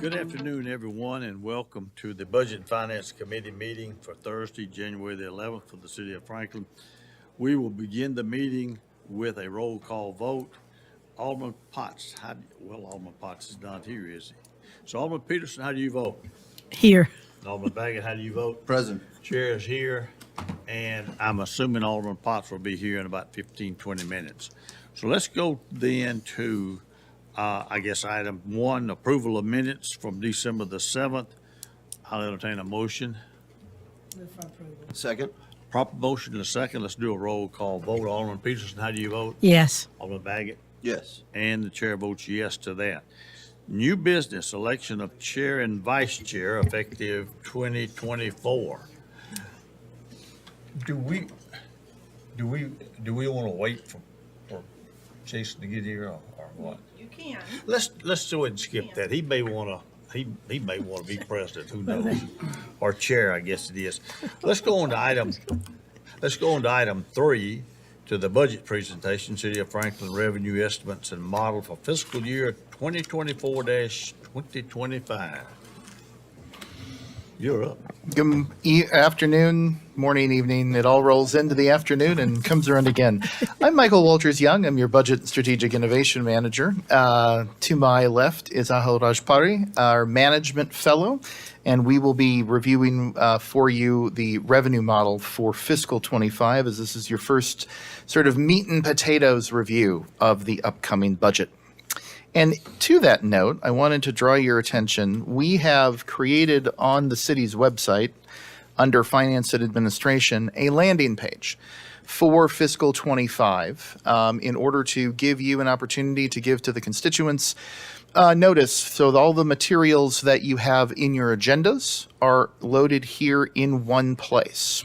Good afternoon, everyone, and welcome to the Budget and Finance Committee meeting for Thursday, January the 11th for the City of Franklin. We will begin the meeting with a roll call vote. Alderman Potts, Alderman Potts is not here, is he? So Alderman Peterson, how do you vote? Here. Alderman Baggett, how do you vote? Present. Chair is here, and I'm assuming Alderman Potts will be here in about 15, 20 minutes. So let's go then to item one, approval of minutes from December the 7th. I'll entertain a motion. Move for approval. Second. Proper motion and a second. Let's do a roll call vote. Alderman Peterson, how do you vote? Yes. Alderman Baggett? Yes. And the chair votes yes to that. New business, election of chair and vice chair effective 2024. Do we want to wait for Jason to get here or what? You can. Let's go ahead and skip that. He may want to be president, who knows? Or chair, I guess it is. Let's go on to item 3, to the budget presentation, City of Franklin revenue estimates and model for fiscal year 2024-2025. You're up. Good afternoon, morning, evening. It all rolls into the afternoon and comes around again. I'm Michael Walters Young. I'm your Budget and Strategic Innovation Manager. To my left is Ahil Rajpari, our Management Fellow, and we will be reviewing for you the revenue model for fiscal 25, as this is your first sort of meat and potatoes review of the upcoming budget. And to that note, I wanted to draw your attention. We have created on the city's website, under Finance and Administration, a landing page for fiscal 25 in order to give you an opportunity to give to the constituents notice. So all the materials that you have in your agendas are loaded here in one place.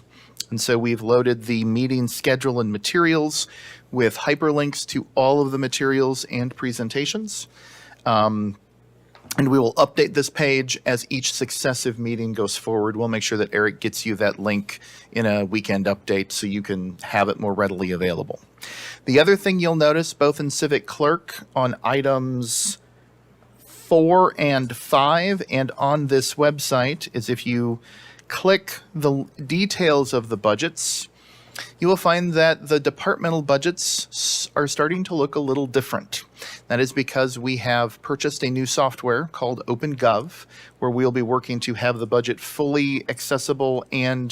And so we've loaded the meeting schedule and materials with hyperlinks to all of the materials and presentations. And we will update this page as each successive meeting goes forward. We'll make sure that Eric gets you that link in a weekend update so you can have it more readily available. The other thing you'll notice both in Civic Clerk on items 4 and 5 and on this website is if you click the details of the budgets, you will find that the departmental budgets are starting to look a little different. That is because we have purchased a new software called OpenGov, where we'll be working to have the budget fully accessible and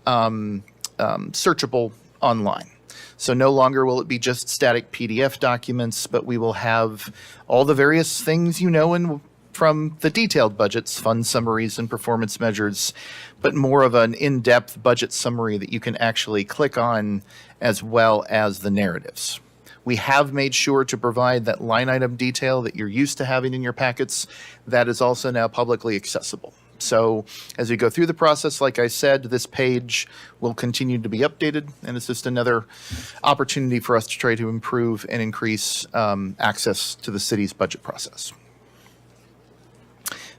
searchable online. So no longer will it be just static PDF documents, but we will have all the various things from the detailed budgets, fund summaries and performance measures, but more of an in-depth budget summary that you can actually click on, as well as the narratives. We have made sure to provide that line item detail that you're used to having in your packets. That is also now publicly accessible. So as we go through the process, like I said, this page will continue to be updated, and it's just another opportunity for us to try to improve and increase access to the city's budget process.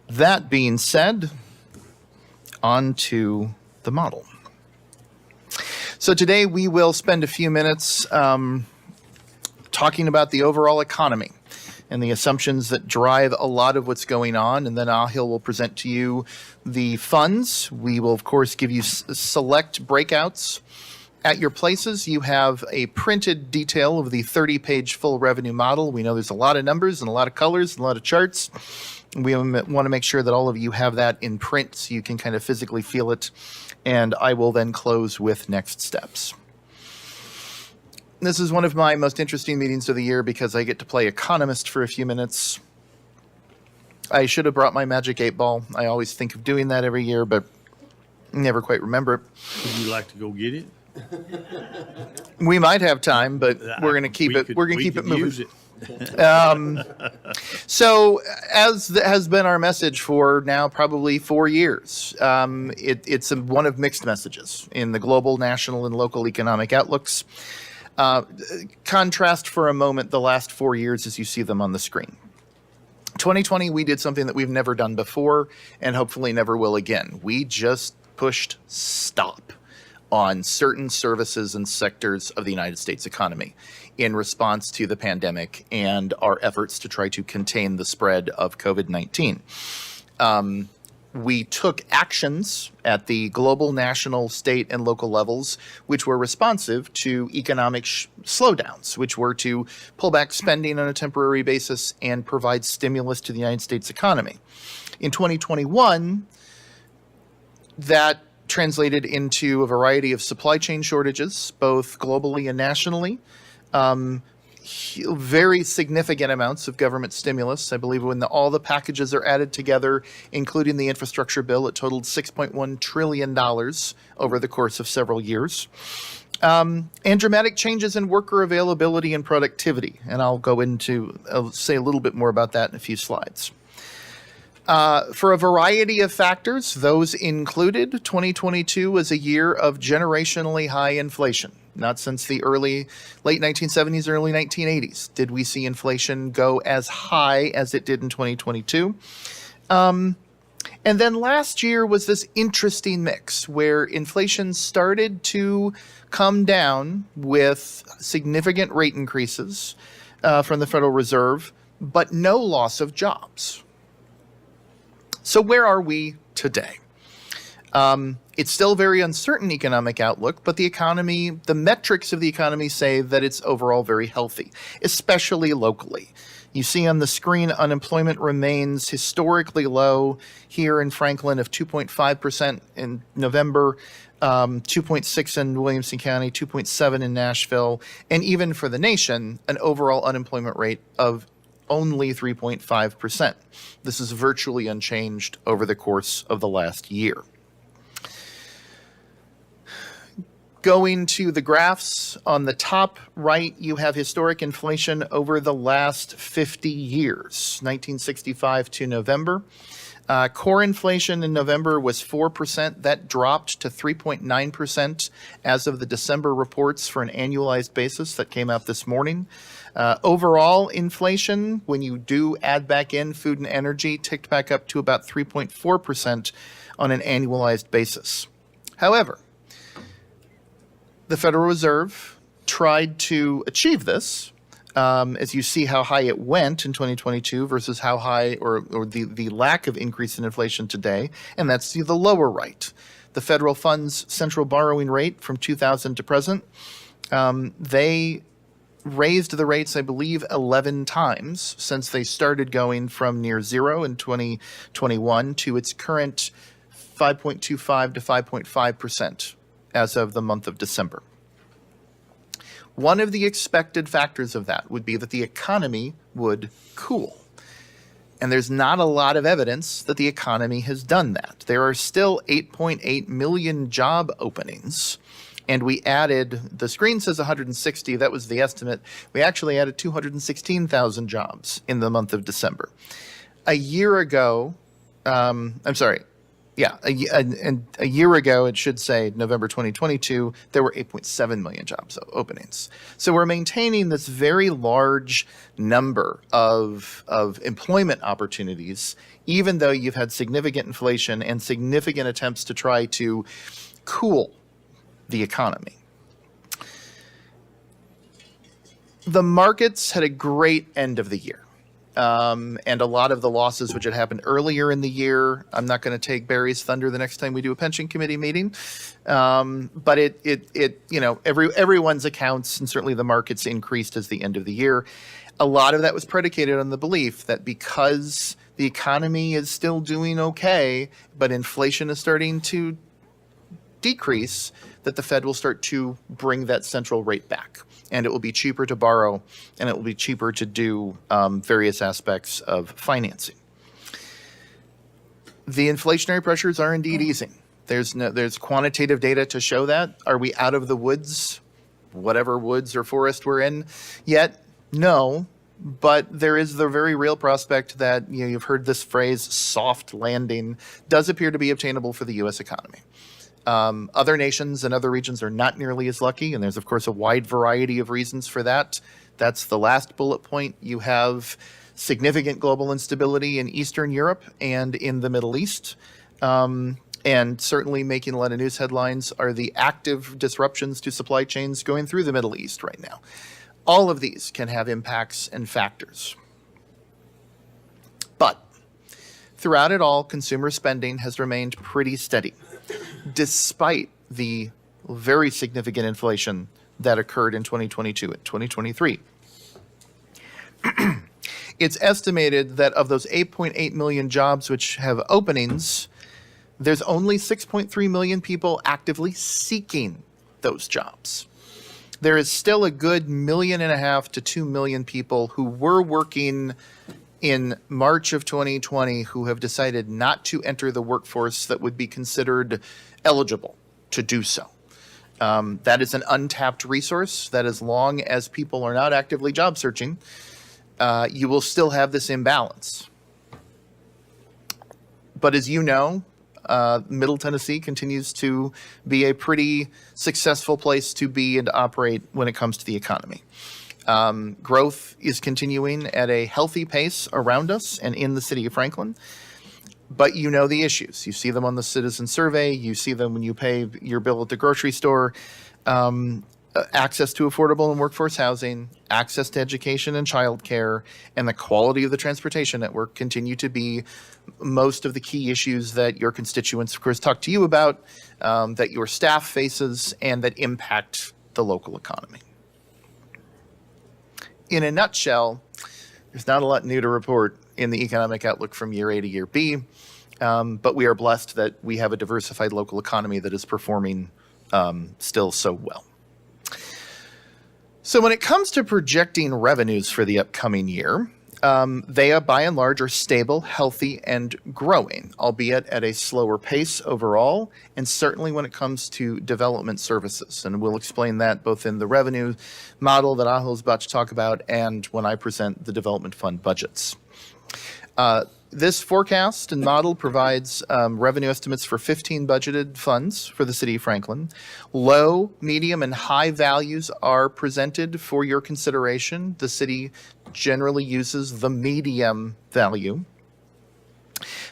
That being said, on to the model. So today we will spend a few minutes talking about the overall economy and the assumptions that drive a lot of what's going on, and then Ahil will present to you the funds. We will, of course, give you select breakouts. At your places, you have a printed detail of the 30-page full revenue model. We know there's a lot of numbers and a lot of colors and a lot of charts. We want to make sure that all of you have that in print so you can kind of physically feel it. And I will then close with next steps. This is one of my most interesting meetings of the year because I get to play economist for a few minutes. I should have brought my magic 8-ball. I always think of doing that every year, but never quite remember it. Would you like to go get it? We might have time, but we're going to keep it. We're going to keep it moving. Use it. So, as has been our message for now probably 4 years, it's one of mixed messages in the global, national, and local economic outlooks. Contrast for a moment the last 4 years as you see them on the screen. 2020, we did something that we've never done before and hopefully never will again. We just pushed stop on certain services and sectors of the United States economy in response to the pandemic and our efforts to try to contain the spread of COVID-19. We took actions at the global, national, state, and local levels, which were responsive to economic slowdowns, which were to pull back spending on a temporary basis and provide stimulus to the United States economy. In 2021, that translated into a variety of supply chain shortages, both globally and nationally. Very significant amounts of government stimulus. I believe when all the packages are added together, including the infrastructure bill, it totaled $6.1 trillion over the course of several years. And dramatic changes in worker availability and productivity. And I'll say a little bit more about that in a few slides. For a variety of factors, those included 2022 was a year of generationally high inflation. Not since the late 1970s, early 1980s did we see inflation go as high as it did in 2022. And then last year was this interesting mix where inflation started to come down with significant rate increases from the Federal Reserve, but no loss of jobs. So where are we today? It's still a very uncertain economic outlook, but the metrics of the economy say that it's overall very healthy, especially locally. You see on the screen, unemployment remains historically low here in Franklin of 2.5% in November, 2.6 in Williamson County, 2.7 in Nashville, and even for the nation, an overall unemployment rate of only 3.5%. This is virtually unchanged over the course of the last year. Going to the graphs, on the top right, you have historic inflation over the last 50 years, 1965 to November. Core inflation in November was 4%. That dropped to 3.9% as of the December reports for an annualized basis that came out this morning. Overall inflation, when you do add back in food and energy, ticked back up to about 3.4% on an annualized basis. However, the Federal Reserve tried to achieve this, as you see how high it went in 2022 versus how high or the lack of increase in inflation today, and that's the lower right. The federal funds central borrowing rate from 2000 to present, they raised the rates, I believe, 11 times since they started going from near zero in 2021 to its current 5.25 to 5.5% as of the month of December. One of the expected factors of that would be that the economy would cool. And there's not a lot of evidence that the economy has done that. There are still 8.8 million job openings. And we added, the screen says 160, that was the estimate. We actually added 216,000 jobs in the month of December. A year ago, a year ago, it should say November 2022, there were 8.7 million jobs openings. So we're maintaining this very large number of employment opportunities, even though you've had significant inflation and significant attempts to try to cool the economy. The markets had a great end of the year. And a lot of the losses which had happened earlier in the year, I'm not going to take Barry's thunder the next time we do a pension committee meeting. But everyone's accounts and certainly the markets increased as the end of the year. A lot of that was predicated on the belief that because the economy is still doing okay, but inflation is starting to decrease, that the Fed will start to bring that central rate back. And it will be cheaper to borrow, and it will be cheaper to do various aspects of financing. The inflationary pressures are indeed easing. There's quantitative data to show that. Are we out of the woods, whatever woods or forest we're in, yet? No, but there is the very real prospect that, you've heard this phrase, soft landing, does appear to be obtainable for the U.S. economy. Other nations and other regions are not nearly as lucky, and there's, of course, a wide variety of reasons for that. That's the last bullet point. You have significant global instability in Eastern Europe and in the Middle East. and certainly making a lot of news headlines are the active disruptions to supply chains going through the Middle East right now. All of these can have impacts and factors. But throughout it all, consumer spending has remained pretty steady, despite the very significant inflation that occurred in 2022 and 2023. It's estimated that of those 8.8 million jobs which have openings, there's only 6.3 million people actively seeking those jobs. There is still a good 1.5 million to 2 million people who were working in March of 2020 who have decided not to enter the workforce that would be considered eligible to do so. That is an untapped resource that as long as people are not actively job searching, you will still have this imbalance. But as you know, Middle Tennessee continues to be a pretty successful place to be and to operate when it comes to the economy. Growth is continuing at a healthy pace around us and in the city of Franklin. But you know the issues. You see them on the citizen survey. You see them when you pay your bill at the grocery store. Access to affordable and workforce housing, access to education and childcare, and the quality of the transportation network continue to be most of the key issues that your constituents, of course, talk to you about, that your staff faces, and that impact the local economy. In a nutshell, there's not a lot new to report in the economic outlook from year A to year B, but we are blessed that we have a diversified local economy that is performing still so well. So when it comes to projecting revenues for the upcoming year, they by and large are stable, healthy, and growing, albeit at a slower pace overall, and certainly when it comes to development services. And we'll explain that both in the revenue model that Ahil is about to talk about and when I present the development fund budgets. This forecast and model provides revenue estimates for 15 budgeted funds for the city of Franklin. Low, medium, and high values are presented for your consideration. The city generally uses the medium value.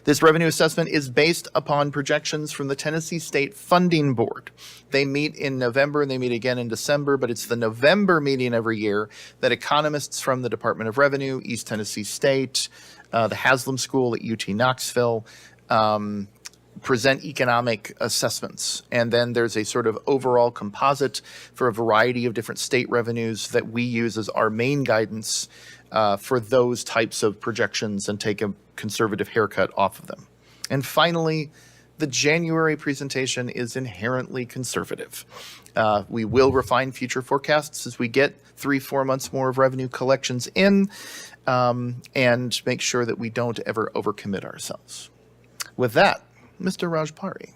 This revenue assessment is based upon projections from the Tennessee State Funding Board. They meet in November and they meet again in December, but it's the November meeting every year that economists from the Department of Revenue, East Tennessee State, the Haslam School at UT Knoxville, present economic assessments. And then there's a sort of overall composite for a variety of different state revenues that we use as our main guidance for those types of projections and take a conservative haircut off of them. And finally, the January presentation is inherently conservative. We will refine future forecasts as we get 3-4 months more of revenue collections in, and make sure that we don't ever overcommit ourselves. With that, Mr. Rajpari.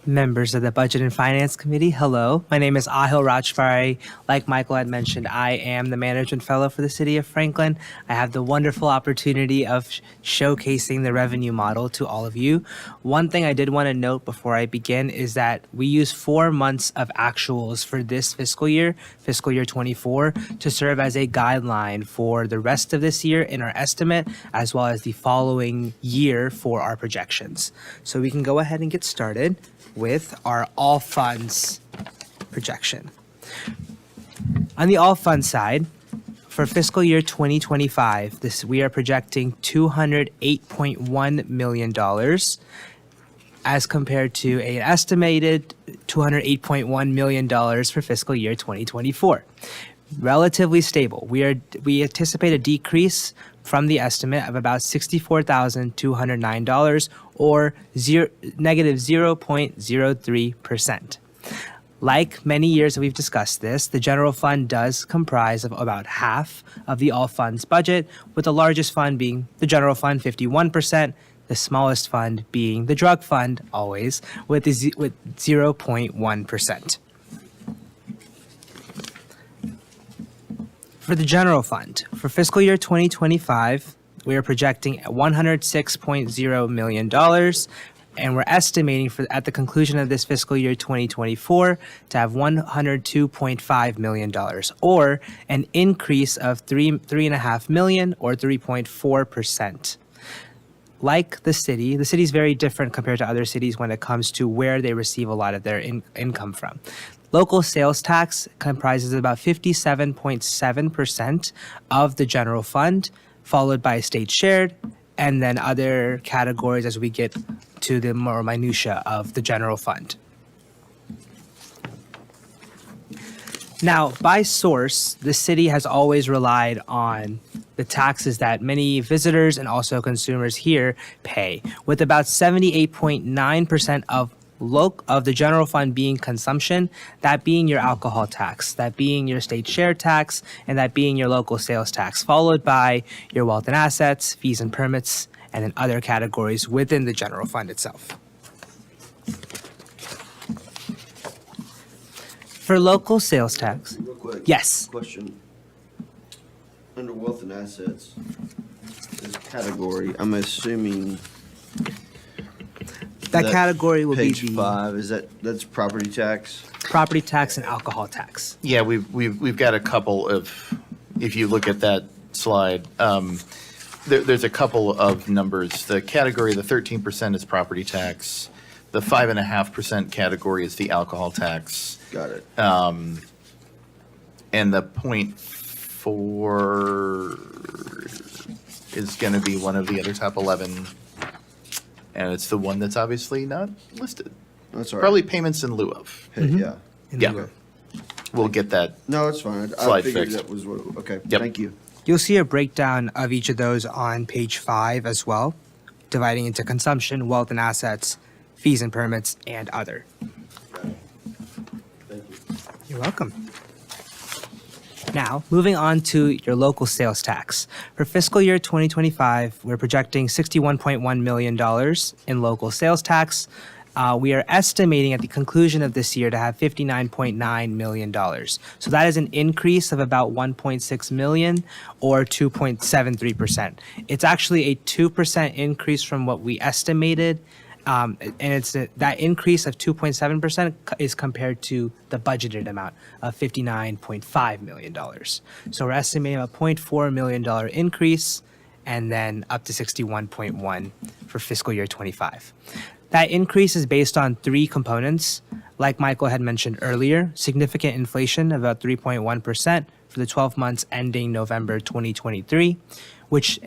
Members of the Budget and Finance Committee, hello. My name is Ahil Rajpari. Like Michael had mentioned, I am the Management Fellow for the City of Franklin. I have the wonderful opportunity of showcasing the revenue model to all of you. One thing I did want to note before I begin is that we use 4 months of actuals for this fiscal year 24, to serve as a guideline for the rest of this year in our estimate, as well as the following year for our projections. So we can go ahead and get started with our all funds projection. On the all funds side, for fiscal year 2025, we are projecting $208.1 million as compared to an estimated $208.1 million for fiscal year 2024. Relatively stable. We anticipate a decrease from the estimate of about $64,209 or negative 0.03%. Like many years that we've discussed this, the general fund does comprise of about half of the all funds budget, with the largest fund being the general fund, 51%, the smallest fund being the drug fund, always, with 0.1%. For the general fund, for fiscal year 2025, we are projecting $106.0 million, and we're estimating at the conclusion of this fiscal year 2024 to have $102.5 million, or an increase of $3.5 million or 3.4%. like the city is very different compared to other cities when it comes to where they receive a lot of their income from. Local sales tax comprises about 57.7% of the general fund, followed by state shared, and then other categories as we get to the more minutia of the general fund. Now, by source, the city has always relied on the taxes that many visitors and also consumers here pay, with about 78.9% of the general fund being consumption, that being your alcohol tax, that being your state share tax, and that being your local sales tax, followed by your wealth and assets, fees and permits, and then other categories within the general fund itself. For local sales tax, Real quick. yes. Question. Under wealth and assets, this category, I'm assuming That category will be page the 5, that's property tax? property tax and alcohol tax. Yeah, we've got a couple of, if you look at that slide, there's a couple of numbers. The category, the 13% is property tax. The 5.5% category is the alcohol tax. Got it. And the 0.4 is going to be one of the other top 11. And it's the one that's obviously not listed. That's all right. Probably payments in lieu of. Hey, yeah. in Yeah. lieu of. We'll get that. No, it's fine. I Slide figured fixed. that was what, okay, Yep. thank you. You'll see a breakdown of each of those on page 5 as well, dividing into consumption, wealth and assets, fees and permits, and other. Thank you. You're welcome. Now, moving on to your local sales tax. For fiscal year 2025, we're projecting $61.1 million in local sales tax. We are estimating at the conclusion of this year to have $59.9 million. So that is an increase of about $1.6 million or 2.73%. It's actually a 2% increase from what we estimated. And that increase of 2.7% is compared to the budgeted amount of $59.5 million. So we're estimating a $0.4 million increase and then up to 61.1 for fiscal year 25. That increase is based on 3 components. Like Michael had mentioned earlier, significant inflation of about 3.1% for the 12 months ending November 2023, which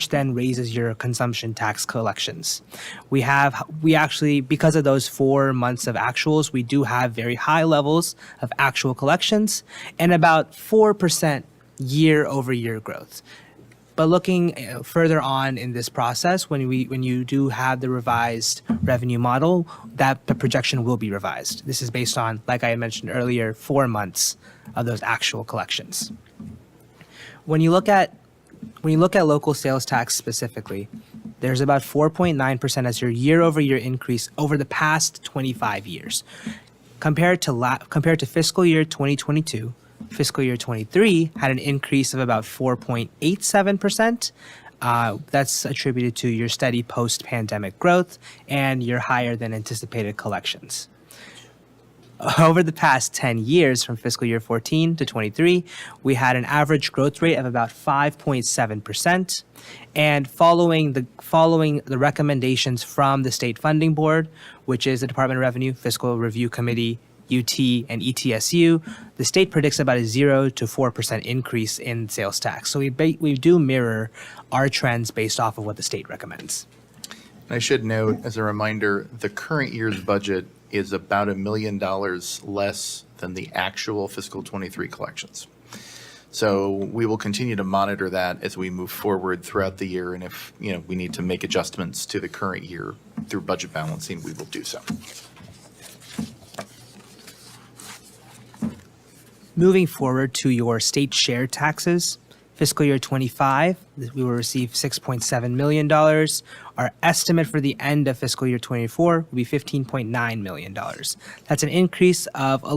then raises your consumption tax collections. We actually, because of those 4 months of actuals, we do have very high levels of actual collections and about 4% year over year growth. But looking further on in this process, when you do have the revised revenue model, that the projection will be revised. This is based on, like I mentioned earlier, 4 months of those actual collections. When you look at local sales tax specifically, there's about 4.9% as your year-over-year increase over the past 25 years. Compared to fiscal year 2022, fiscal year 23 had an increase of about 4.87%. That's attributed to your steady post-pandemic growth and your higher than anticipated collections. Over the past 10 years, from fiscal year 14 to 23, we had an average growth rate of about 5.7%. And following the recommendations from the State Funding Board, which is the Department of Revenue Fiscal Review Committee, UT, and ETSU, the state predicts about a 0 to 4% increase in sales tax. So we do mirror our trends based off of what the state recommends. I should note, as a reminder, the current year's budget is about $1 million less than the actual fiscal 23 collections. So we will continue to monitor that as we move forward throughout the year. And if we need to make adjustments to the current year through budget balancing, we will do so. Moving forward to your state share taxes, fiscal year 25, we will receive $6.7 million. Our estimate for the end of fiscal year 24 will be $15.9 million. That's an increase of about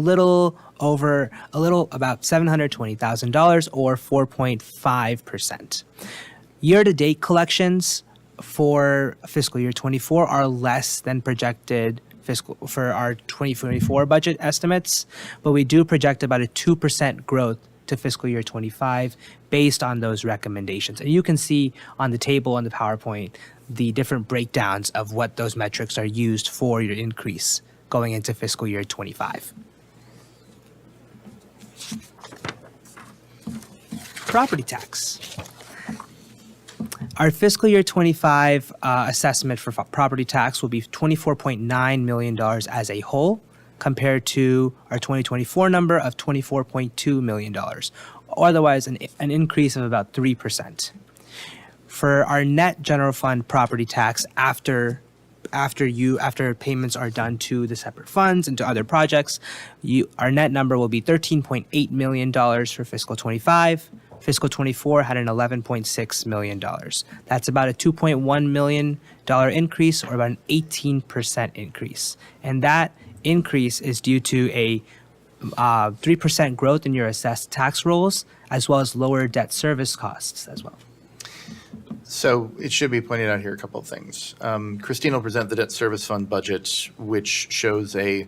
$720,000 or 4.5%. Year-to-date collections for fiscal year 24 are less than projected for our 2024 budget estimates, but we do project about a 2% growth to fiscal year 25 based on those recommendations. And you can see on the table on the PowerPoint the different breakdowns of what those metrics are used for your increase going into fiscal year 25. Property tax. Our fiscal year 25 assessment for property tax will be $24.9 million as a whole, compared to our 2024 number of $24.2 million, or otherwise an increase of about 3%. For our net general fund property tax after payments are done to the separate funds and to other projects, our net number will be $13.8 million for fiscal 25. Fiscal 24 had an $11.6 million. That's about a $2.1 million increase, or about an 18% increase. And that increase is due to a 3% growth in your assessed tax rolls, as well as lower debt service costs as well. So it should be pointed out here a couple of things. Christine will present the debt service fund budget, which shows a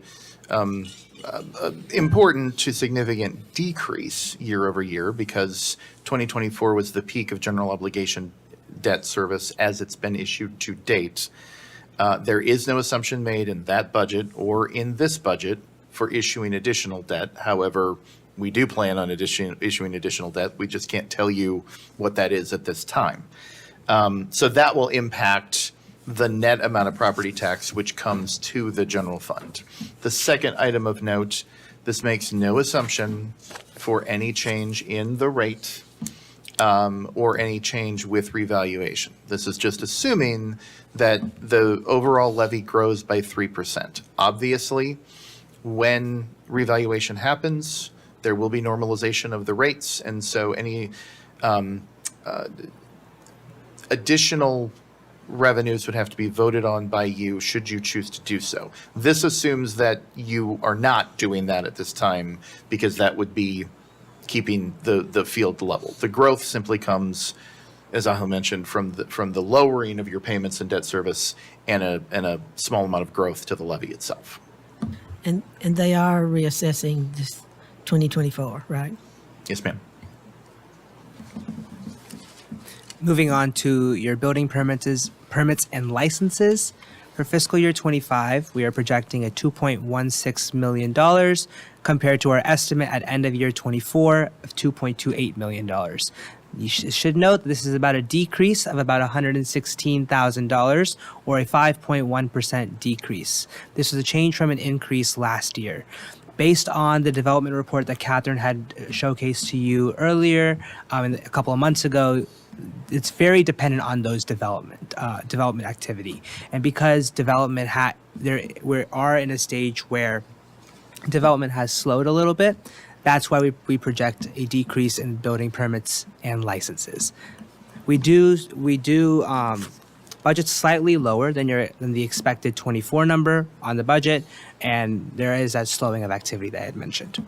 important to significant decrease year over year, because 2024 was the peak of general obligation debt service as it's been issued to date. There is no assumption made in that budget or in this budget for issuing additional debt. However, we do plan on issuing additional debt. We just can't tell you what that is at this time. So that will impact the net amount of property tax which comes to the general fund. The second item of note, this makes no assumption for any change in the rate or any change with revaluation. This is just assuming that the overall levy grows by 3%. Obviously, when revaluation happens, there will be normalization of the rates, and so any additional revenues would have to be voted on by you should you choose to do so. This assumes that you are not doing that at this time, because that would be keeping the field level. The growth simply comes, as Ahil mentioned, from the lowering of your payments and debt service and a small amount of growth to the levy itself. And they are reassessing this 2024, right? Yes, ma'am. Moving on to your building permits and licenses. For fiscal year 25, we are projecting a $2.16 million compared to our estimate at end of year 24 of $2.28 million. You should note that this is about a decrease of about $116,000, or a 5.1% decrease. This is a change from an increase last year. Based on the development report that Catherine had showcased to you earlier, a couple of months ago, it's very dependent on those development activity. And because development we are in a stage where development has slowed a little bit, that's why we project a decrease in building permits and licenses. We do budget slightly lower than the expected 24 number on the budget, and there is that slowing of activity that I had mentioned.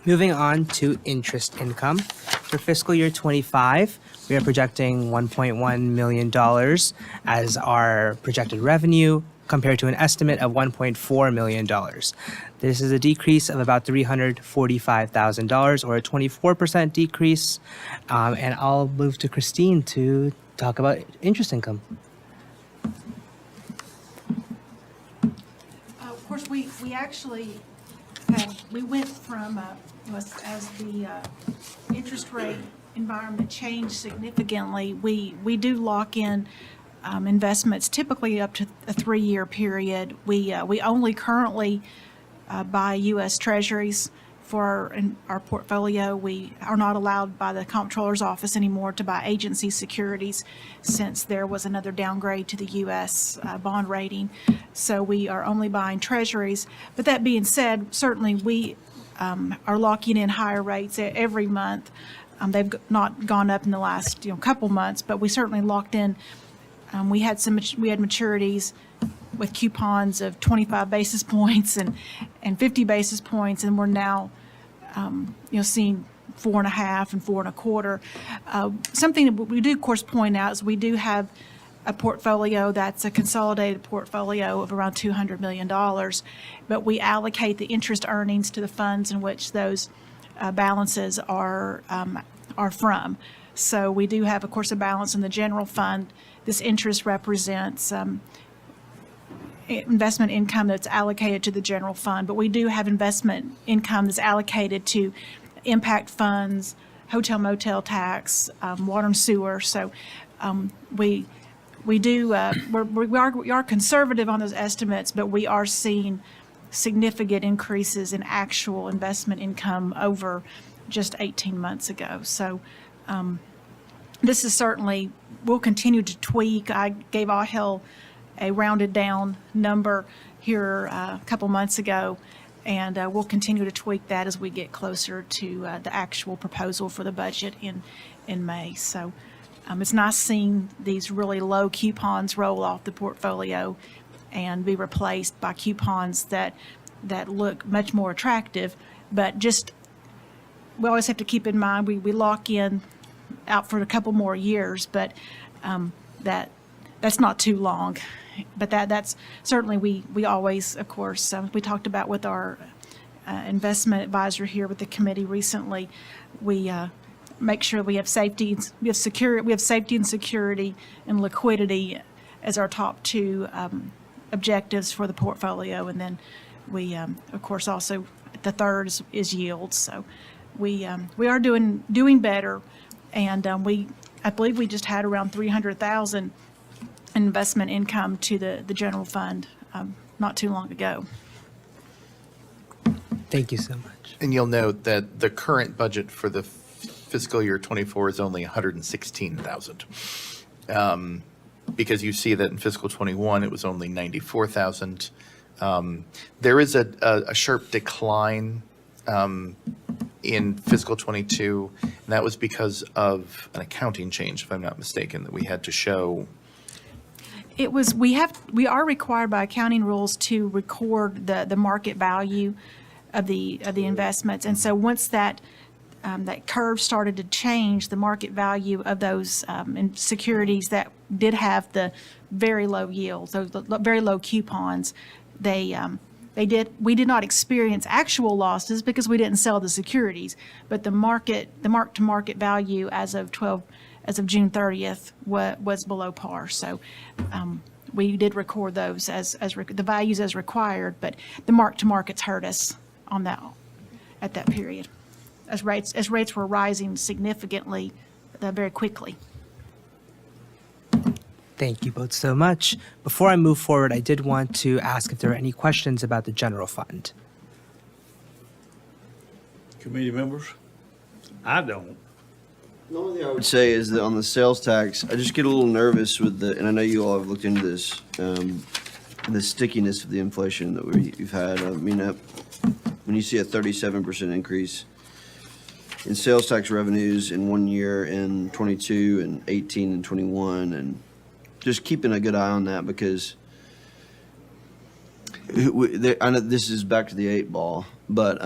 Moving on to interest income. For fiscal year 25, we are projecting $1.1 million as our projected revenue, compared to an estimate of $1.4 million. This is a decrease of about $345,000, or a 24% decrease. And I'll move to Christine to talk about interest income. Of course, we actually we went from as the interest rate environment changed significantly. We do lock in investments typically up to a 3-year period. We only currently buy U.S. Treasuries for our portfolio. We are not allowed by the Comptroller's Office anymore to buy agency securities, since there was another downgrade to the U.S. Bond rating. So we are only buying Treasuries. But that being said, certainly we are locking in higher rates every month. They've not gone up in the last couple months, but we certainly locked in. We had maturities with coupons of 25 basis points and 50 basis points, and we're now seeing 4.5 and 4.25. Something that we do, of course, point out is we do have a portfolio that's a consolidated portfolio of around $200 million, but we allocate the interest earnings to the funds in which those balances are from. So we do have, of course, a balance in the general fund. This interest represents investment income that's allocated to the general fund, but we do have investment income that's allocated to impact funds, hotel motel tax, water and sewer. So we are conservative on those estimates, but we are seeing significant increases in actual investment income over just 18 months ago. So this is certainly, we'll continue to tweak. I gave AHIL a rounded down number here a couple months ago, and we'll continue to tweak that as we get closer to the actual proposal for the budget in May. So it's nice seeing these really low coupons roll off the portfolio and be replaced by coupons that look much more attractive. But just, we always have to keep in mind, we lock in out for a couple more years, but that's not too long. But that's certainly, we always, of course, we talked about with our investment advisor here with the committee recently, we make sure we have safety, we have safety and security and liquidity as our top two objectives for the portfolio. And then we, of course, also the third is yield. So we are doing better, and I believe we just had around $300,000 investment income to the general fund not too long ago. Thank you so much. And you'll note that the current budget for the fiscal year 24 is only 116,000. Because you see that in fiscal 21, it was only 94,000. There is a sharp decline in fiscal 22, and that was because of an accounting change, if I'm not mistaken, that we had to show. It was, we are required by accounting rules to record the market value of the investments. And so once that curve started to change, the market value of those securities that did have the very low yields, those very low coupons, we did not experience actual losses because we didn't sell the securities, but the mark-to-market value as of June 30th was below par. So we did record those as the values as required, but the mark-to-markets hurt us on that at that period, as rates were rising significantly very quickly. Thank you both so much. Before I move forward, I did want to ask if there are any questions about the general fund. Committee members? I don't. The only thing I would say is that on the sales tax, I just get a little nervous with and I know you all have looked into this, the stickiness of the inflation that we've had. I mean, when you see a 37% increase in sales tax revenues in 1 year in 22 and 18 and 21, and just keeping a good eye on that, because I know this is back to the 8 ball, but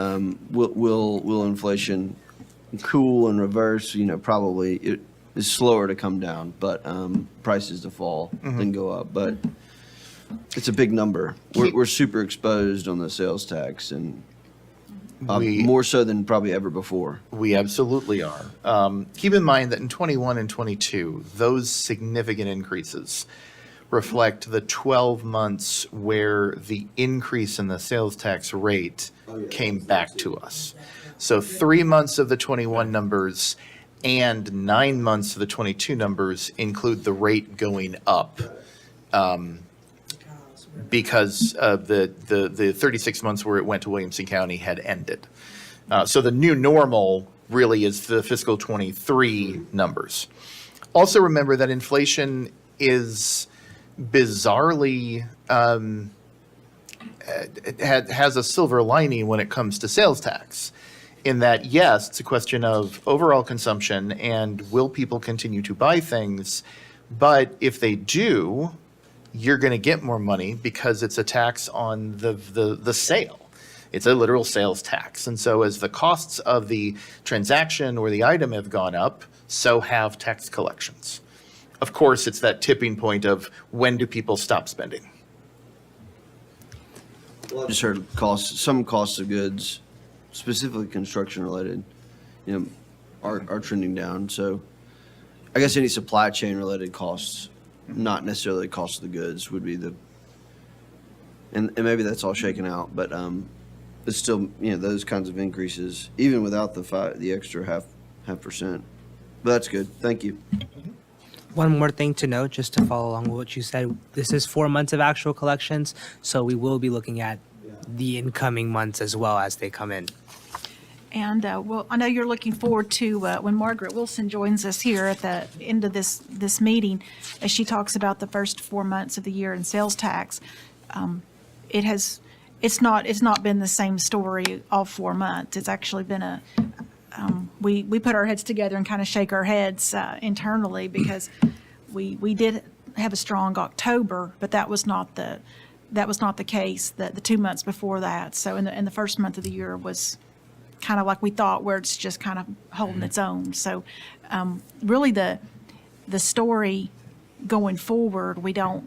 will inflation cool and reverse? Probably it is slower to come down, but prices to fall than go up. But it's a big number. We're super exposed on the sales tax, and more so than probably ever before. We absolutely are. Keep in mind that in 21 and 22, those significant increases reflect the 12 months where the increase in the sales tax rate came back to us. So 3 months of the 21 numbers and 9 months of the 22 numbers include the rate going up because of the 36 months where it went to Williamson County had ended. So the new normal really is the fiscal 23 numbers. Also remember that inflation is bizarrely has a silver lining when it comes to sales tax, in that, yes, it's a question of overall consumption and will people continue to buy things, but if they do, you're going to get more money because it's a tax on the sale. It's a literal sales tax. And so as the costs of the transaction or the item have gone up, so have tax collections. of course, it's that tipping point of when do people stop spending? I just heard costs, some costs of goods, specifically construction related, are trending down. So I guess any supply chain related costs, not necessarily the cost of the goods, would be and maybe that's all shaken out, but it's still, those kinds of increases, even without the extra half percent. But that's good. Thank you. One more thing to note, just to follow along with what you said, this is 4 months of actual collections, so we will be looking at the incoming months as well as they come in. And, well, I know you're looking forward to when Margaret Wilson joins us here at the end of this meeting, as she talks about the first 4 months of the year in sales tax. It's not been the same story all 4 months. It's actually been we put our heads together and kind of shake our heads internally, because we did have a strong October, but that was not the case the 2 months before that. So in the first month of the year was kind of like we thought, where it's just kind of holding its own. So really the story going forward, we're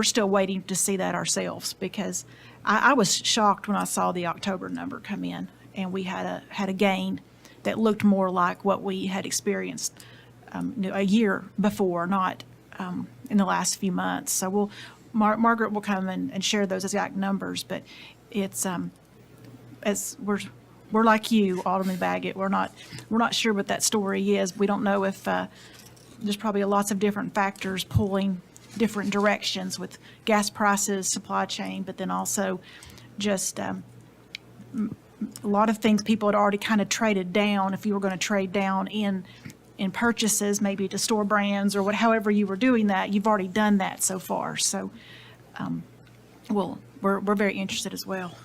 still waiting to see that ourselves, because I was shocked when I saw the October number come in, and we had a gain that looked more like what we had experienced a year before, not in the last few months. So Margaret will come and share those exact numbers, but it's as we're like you, Alderman Baggett. We're not sure what that story is. We don't know if there's probably lots of different factors pulling different directions with gas prices, supply chain, but then also just a lot of things people had already kind of traded down. If you were going to trade down in purchases, maybe to store brands or however you were doing that, you've already done that so far. So, we're very interested as well.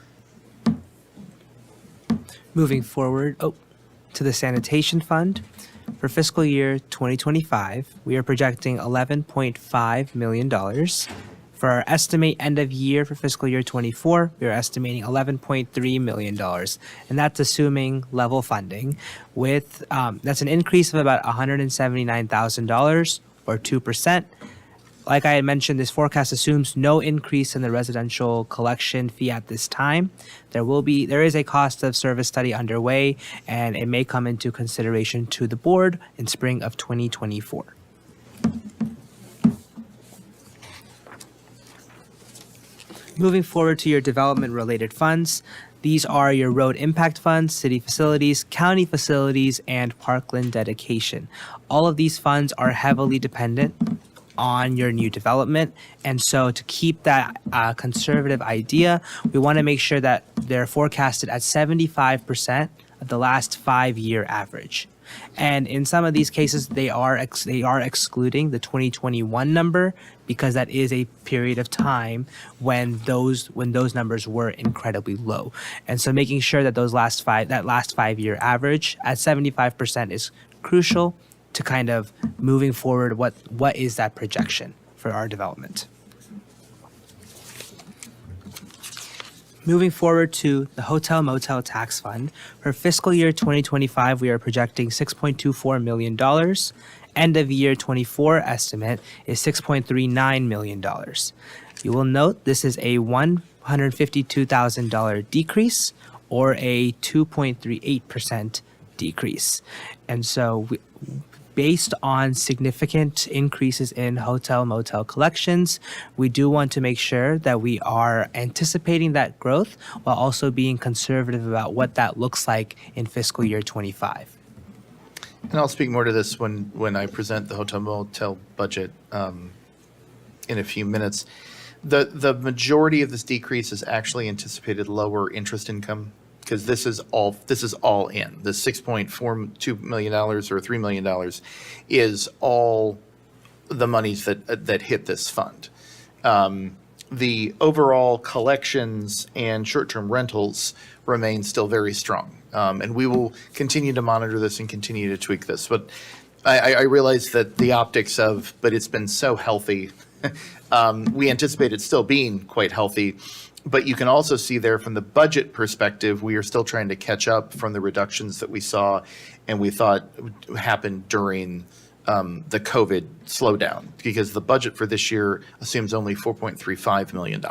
Moving forward, to the sanitation fund. For fiscal year 2025, we are projecting $11.5 million. For our estimate end of year for fiscal year 24, we are estimating $11.3 million. And that's assuming level funding with, that's an increase of about $179,000 or 2%. Like I had mentioned, this forecast assumes no increase in the residential collection fee at this time. There is a cost of service study underway, and it may come into consideration to the board in spring of 2024. Moving forward to your development-related funds, these are your road impact funds, city facilities, county facilities, and parkland dedication. All of these funds are heavily dependent on your new development. And so to keep that conservative idea, we want to make sure that they're forecasted at 75% of the last 5-year average. And in some of these cases, they are excluding the 2021 number, because that is a period of time when those numbers were incredibly low. And so making sure that that last 5-year average at 75% is crucial to kind of moving forward, what is that projection for our development. Moving forward to the hotel motel tax fund. For fiscal year 2025, we are projecting $6.24 million. End of year 24 estimate is $6.39 million. You will note this is a $152,000 decrease, or a 2.38% decrease. And so based on significant increases in hotel motel collections, we do want to make sure that we are anticipating that growth while also being conservative about what that looks like in fiscal year 25. And I'll speak more to this when I present the hotel motel budget in a few minutes. The majority of this decrease is actually anticipated lower interest income, because this is all in. The $6.42 million or $3 million is all the monies that hit this fund. The overall collections and short-term rentals remain still very strong. And we will continue to monitor this and continue to tweak this. But I realize that the optics but it's been so healthy. We anticipate it still being quite healthy. But you can also see there from the budget perspective, we are still trying to catch up from the reductions that we saw and we thought happened during the COVID slowdown, because the budget for this year assumes only $4.35 million,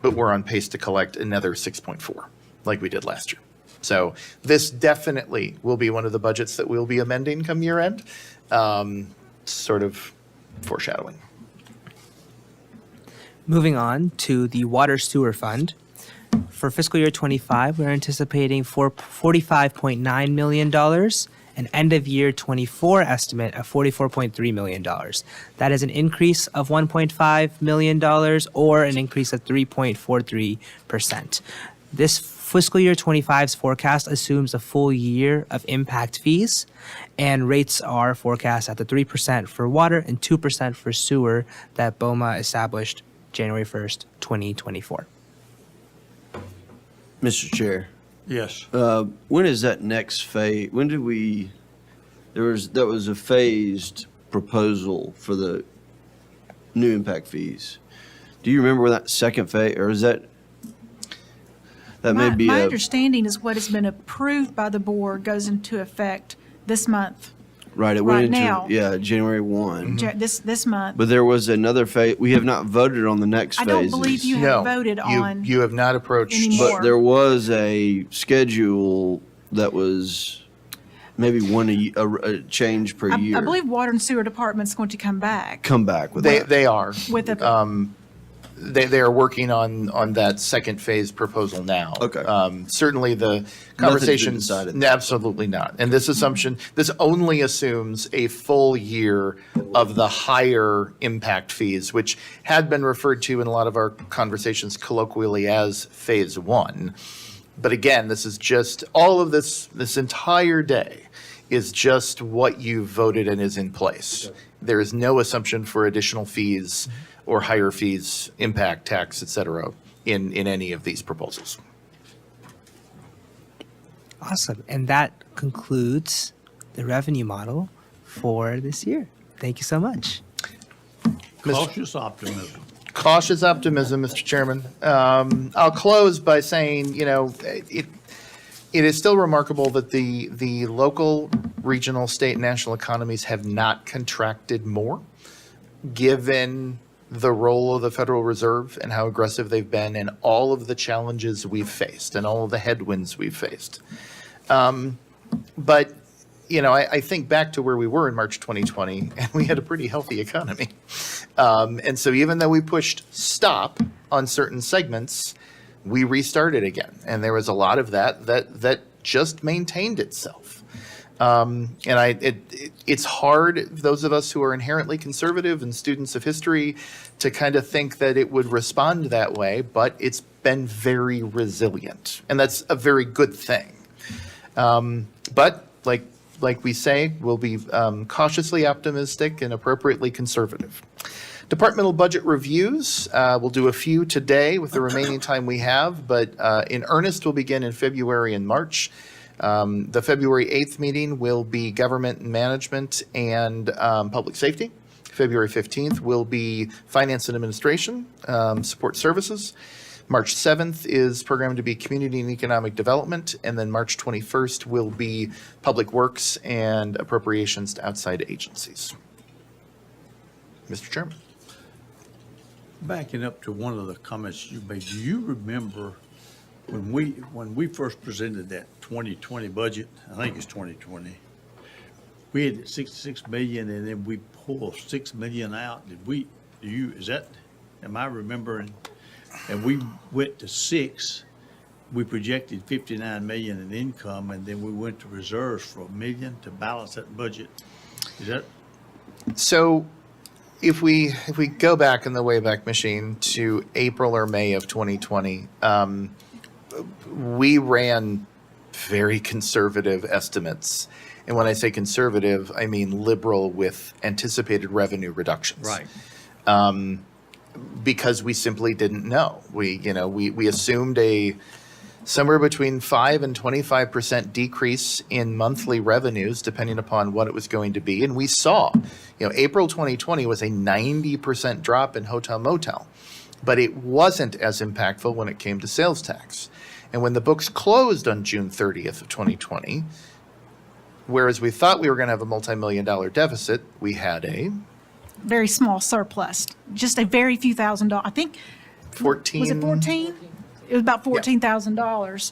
but we're on pace to collect another 6.4 like we did last year. So this definitely will be one of the budgets that we'll be amending come year end, sort of foreshadowing. Moving on to the Water Sewer Fund. For fiscal year 25, we're anticipating $45.9 million, an end of year 24 estimate of $44.3 million. That is an increase of $1.5 million or an increase of 3.43%. This fiscal year 25's forecast assumes a full year of impact fees, and rates are forecast at the 3% for water and 2% for sewer that BOMA established January 1st, 2024. Mr. Chair, Yes. when is that next phase? When did we, that was a phased proposal for the new impact fees. Do you remember when that second phase, or is that may be My a, understanding is what has been approved by the board goes into effect this month, right, it went right into, now. yeah, January 1. this month. But there was another phase, we have not voted on the next I phases. don't believe you have voted on. You have not approached. Anymore. But there was a schedule that was maybe a change per year. I believe Water and Sewer Department's going to come back Come back with They, that. they are. with a, They are working on that second phase proposal now. Okay. Certainly the been conversations. decided. No, absolutely not. And this assumption, this only assumes a full year of the higher impact fees, which had been referred to in a lot of our conversations colloquially as phase one. But again, this is just, all of this entire day is just what you voted and is in place. There is no assumption for additional fees or higher fees, impact tax, et cetera, in any of these proposals. Awesome. And that concludes the revenue model for this year. Thank you so much. Cautious optimism. Cautious optimism, Mr. Chairman. I'll close by saying, it is still remarkable that the local, regional, state, and national economies have not contracted more, given the role of the Federal Reserve and how aggressive they've been and all of the challenges we've faced and all of the headwinds we've faced. But, I think back to where we were in March 2020, and we had a pretty healthy economy. And so even though we pushed stop on certain segments, we restarted again. And there was a lot of that just maintained itself. And it's hard, those of us who are inherently conservative and students of history, to kind of think that it would respond that way, but it's been very resilient. And that's a very good thing. But like we say, we'll be cautiously optimistic and appropriately conservative. Departmental budget reviews, we'll do a few today with the remaining time we have, but in earnest will begin in February and March. The February 8th meeting will be government and management and public safety. February 15th will be finance and administration, support services. March 7th is programmed to be community and economic development, and then March 21st will be public works and appropriations to outside agencies. Mr. Chairman. Backing up to one of the comments you made, do you remember when we first presented that 2020 budget? I think it's 2020. We had 66 million, and then we pulled 6 million out. Am I remembering? And we went to 6. We projected 59 million in income, and then we went to reserves for $1 million to balance that budget. Is that? So if we go back in the Wayback Machine to April or May of 2020, we ran very conservative estimates. And when I say conservative, I mean liberal with anticipated revenue reductions. Right. Because we simply didn't know. We assumed a somewhere between 5 and 25% decrease in monthly revenues, depending upon what it was going to be. And we saw, April 2020 was a 90% drop in hotel motel, but it wasn't as impactful when it came to sales tax. And when the books closed on June 30th of 2020, Whereas we thought we were going to have a multi-million-dollar deficit, we had a Very small surplus, just a very few $1,000. I think 14. was it 14? It was about $14,000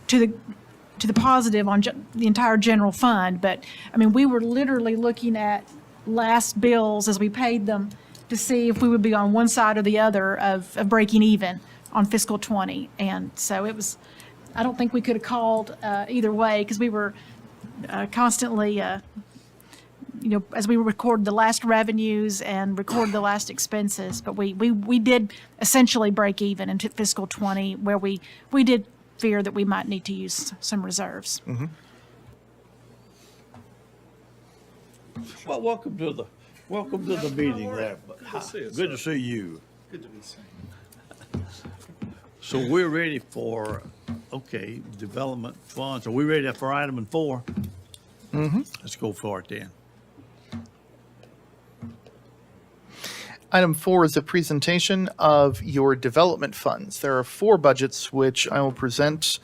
to the positive on the entire general fund. But I mean, we were literally looking at last bills as we paid them to see if we would be on one side or the other of breaking even on fiscal 20. And so it was. I don't think we could have called either way because we were constantly. As we record the last revenues and record the last expenses, but we did essentially break even into fiscal 20, where we did fear that we might need to use some reserves. Well, welcome to the meeting there. Good to see you. Good to be seen. So we're ready for, development funds. Are we ready for item 4? Mm-hmm. Let's go for it then. Item 4 is a presentation of your development funds. There are 4 budgets which I will present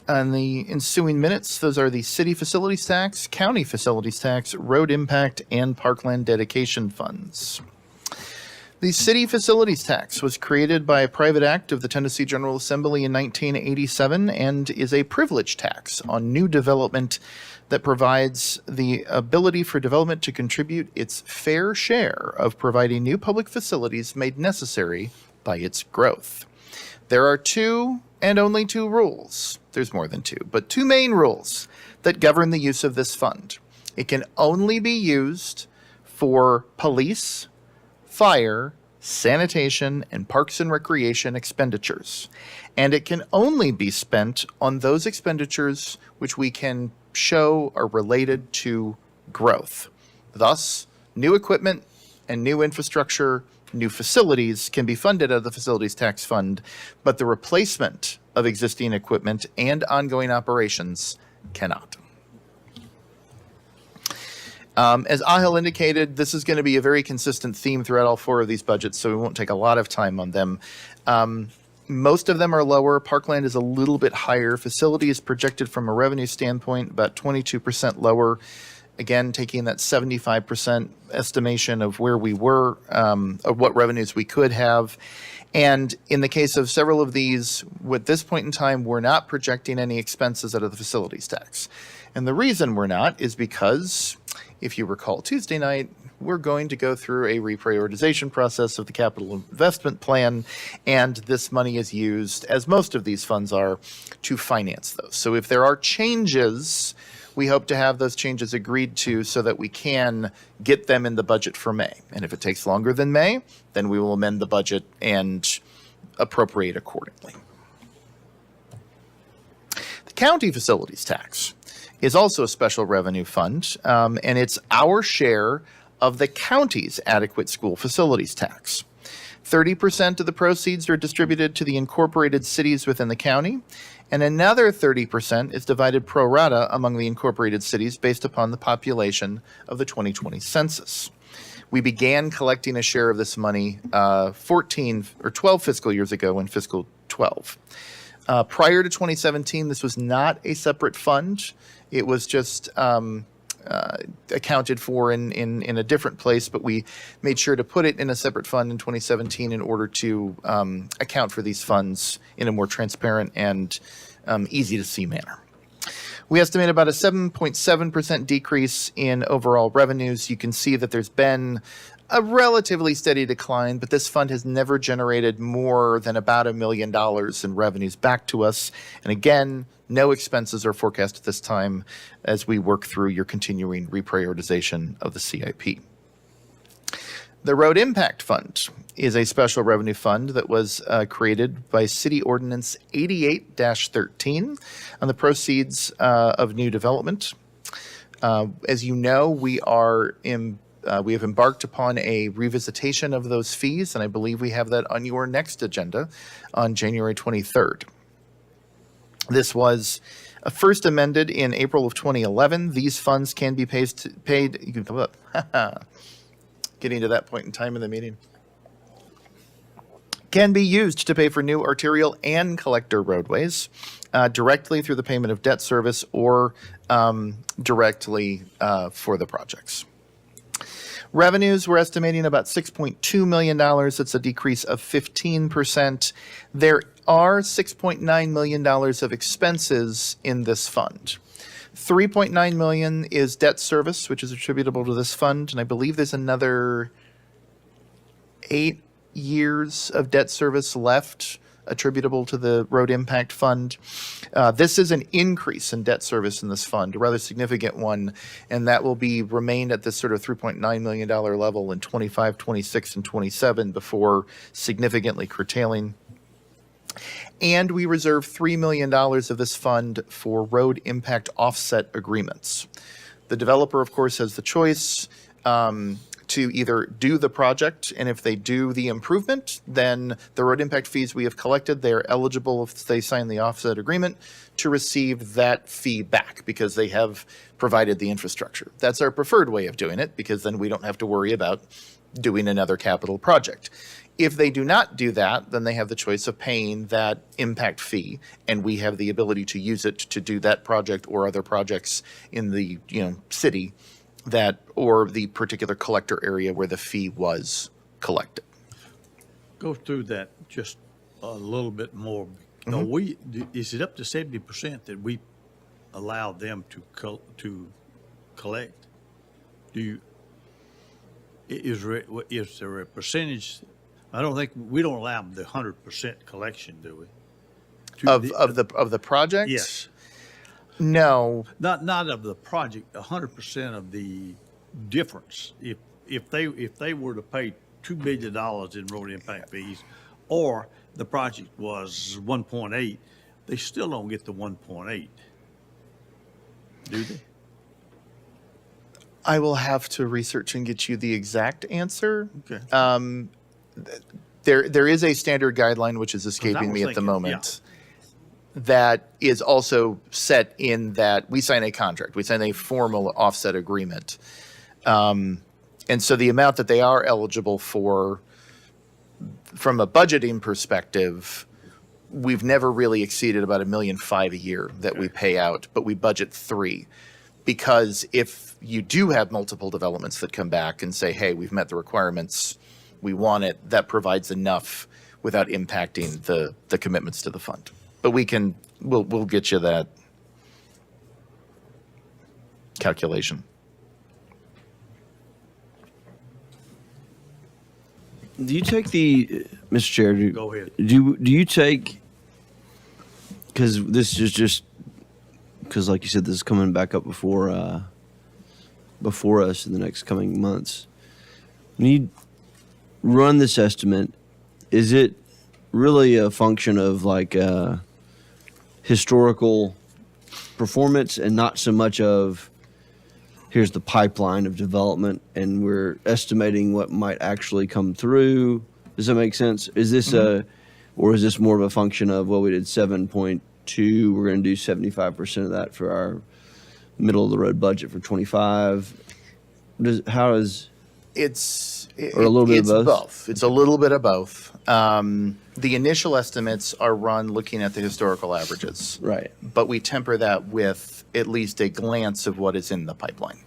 in the ensuing minutes. Those are the city facilities tax, county facilities tax, road impact, and parkland dedication funds. The city facilities tax was created by a private act of the Tennessee General Assembly in 1987 and is a privilege tax on new development that provides the ability for development to contribute its fair share of providing new public facilities made necessary by its growth. There are 2 and only 2 rules. There's more than 2, but 2 main rules that govern the use of this fund. It can only be used for police, fire, sanitation, and parks and recreation expenditures. And it can only be spent on those expenditures which we can show are related to growth. Thus, new equipment and new infrastructure, new facilities can be funded out of the facilities tax fund, but the replacement of existing equipment and ongoing operations cannot. As Ahil indicated, this is going to be a very consistent theme throughout all 4 of these budgets, so we won't take a lot of time on them. Most of them are lower. Parkland is a little bit higher. Facility is projected from a revenue standpoint about 22% lower. Again, taking that 75% estimation of where we were, of what revenues we could have. And in the case of several of these, at this point in time, we're not projecting any expenses out of the facilities tax. And the reason we're not is because, if you recall Tuesday night, we're going to go through a reprioritization process of the capital investment plan, and this money is used, as most of these funds are, to finance those. So if there are changes, we hope to have those changes agreed to so that we can get them in the budget for May. And if it takes longer than May, then we will amend the budget and appropriate accordingly. The county facilities tax is also a special revenue fund, and it's our share of the county's adequate school facilities tax. 30% of the proceeds are distributed to the incorporated cities within the county, and another 30% is divided pro rata among the incorporated cities based upon the population of the 2020 census. We began collecting a share of this money 12 fiscal years ago in fiscal 12. Prior to 2017, this was not a separate fund. It was just accounted for in a different place, but we made sure to put it in a separate fund in 2017 in order to account for these funds in a more transparent and easy to see manner. We estimate about a 7.7% decrease in overall revenues. You can see that there's been a relatively steady decline, but this fund has never generated more than about $1 million in revenues back to us. And again, no expenses are forecast at this time as we work through your continuing reprioritization of the CIP. The Road Impact Fund is a special revenue fund that was created by City Ordinance 88-13 on the proceeds of new development. As you know, we have embarked upon a revisitation of those fees, and I believe we have that on your next agenda on January 23rd. This was first amended in April of 2011. These funds can be paid. You can come up. Getting to that point in time in the meeting. Can be used to pay for new arterial and collector roadways, directly through the payment of debt service or directly for the projects. Revenues, we're estimating about $6.2 million. That's a decrease of 15%. There are $6.9 million of expenses in this fund. $3.9 million is debt service, which is attributable to this fund, and I believe there's another 8 years of debt service left attributable to the Road Impact Fund. This is an increase in debt service in this fund, a rather significant one, and that will be remain at this sort of $3.9 million level in 25, 26, and 27 before significantly curtailing. And we reserve $3 million of this fund for road impact offset agreements. The developer, of course, has the choice to either do the project, and if they do the improvement, then the road impact fees we have collected, they are eligible, if they sign the offset agreement, to receive that fee back because they have provided the infrastructure. That's our preferred way of doing it, because then we don't have to worry about doing another capital project. If they do not do that, then they have the choice of paying that impact fee, and we have the ability to use it to do that project or other projects in the city that or the particular collector area where the fee was collected. Go through that just a little bit more. Is it up to 70% that we allow them to collect? Is there a percentage? I don't think we don't allow them the 100% collection, do we? Of the project? Yes. No. Not of the project, 100% of the difference. If they were to pay $2 billion in road impact fees, or the project was 1.8, they still don't get the 1.8, do they? I will have to research and get you the exact answer. Okay. There is a standard guideline which is escaping me at the thinking, moment. That is also set in that we sign a contract. We sign a formal offset agreement. And so the amount that they are eligible for, from a budgeting perspective, we've never really exceeded about $1.5 million a year that we pay out, but we budget $3 million. Because if you do have multiple developments that come back and say, hey, we've met the requirements, we want it, that provides enough without impacting the commitments to the fund. But we'll get you that calculation. Do you take Mr. Chair? Go ahead. Do you take? Because this is just because, like you said, this is coming back up before us in the next coming months. When you run this estimate, is it really a function of like historical performance and not so much of here's the pipeline of development and we're estimating what might actually come through? Does that make sense? Is this or is this more of a function of, well, we did 7.2, we're going to do 75% of that for our middle of the road budget for 25? It's Or a little bit of both? It's a little bit of both. The initial estimates are run looking at the historical averages. Right. But we temper that with at least a glance of what is in the pipeline.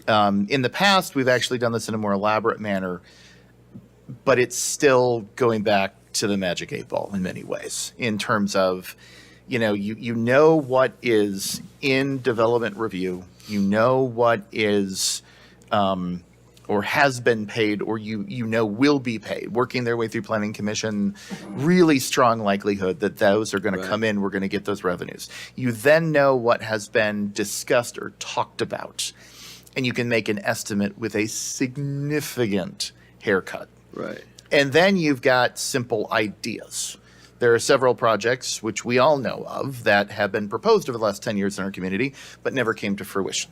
In the past, we've actually done this in a more elaborate manner, but it's still going back to the magic 8 ball in many ways in terms of, you know what is in development review, you know what is or has been paid, or will be paid, working their way through planning commission, really strong likelihood that those are going to come in, we're going to get those revenues. You then know what has been discussed or talked about, and you can make an estimate with a significant haircut. Right. And then you've got simple ideas. There are several projects, which we all know of, that have been proposed over the last 10 years in our community, but never came to fruition.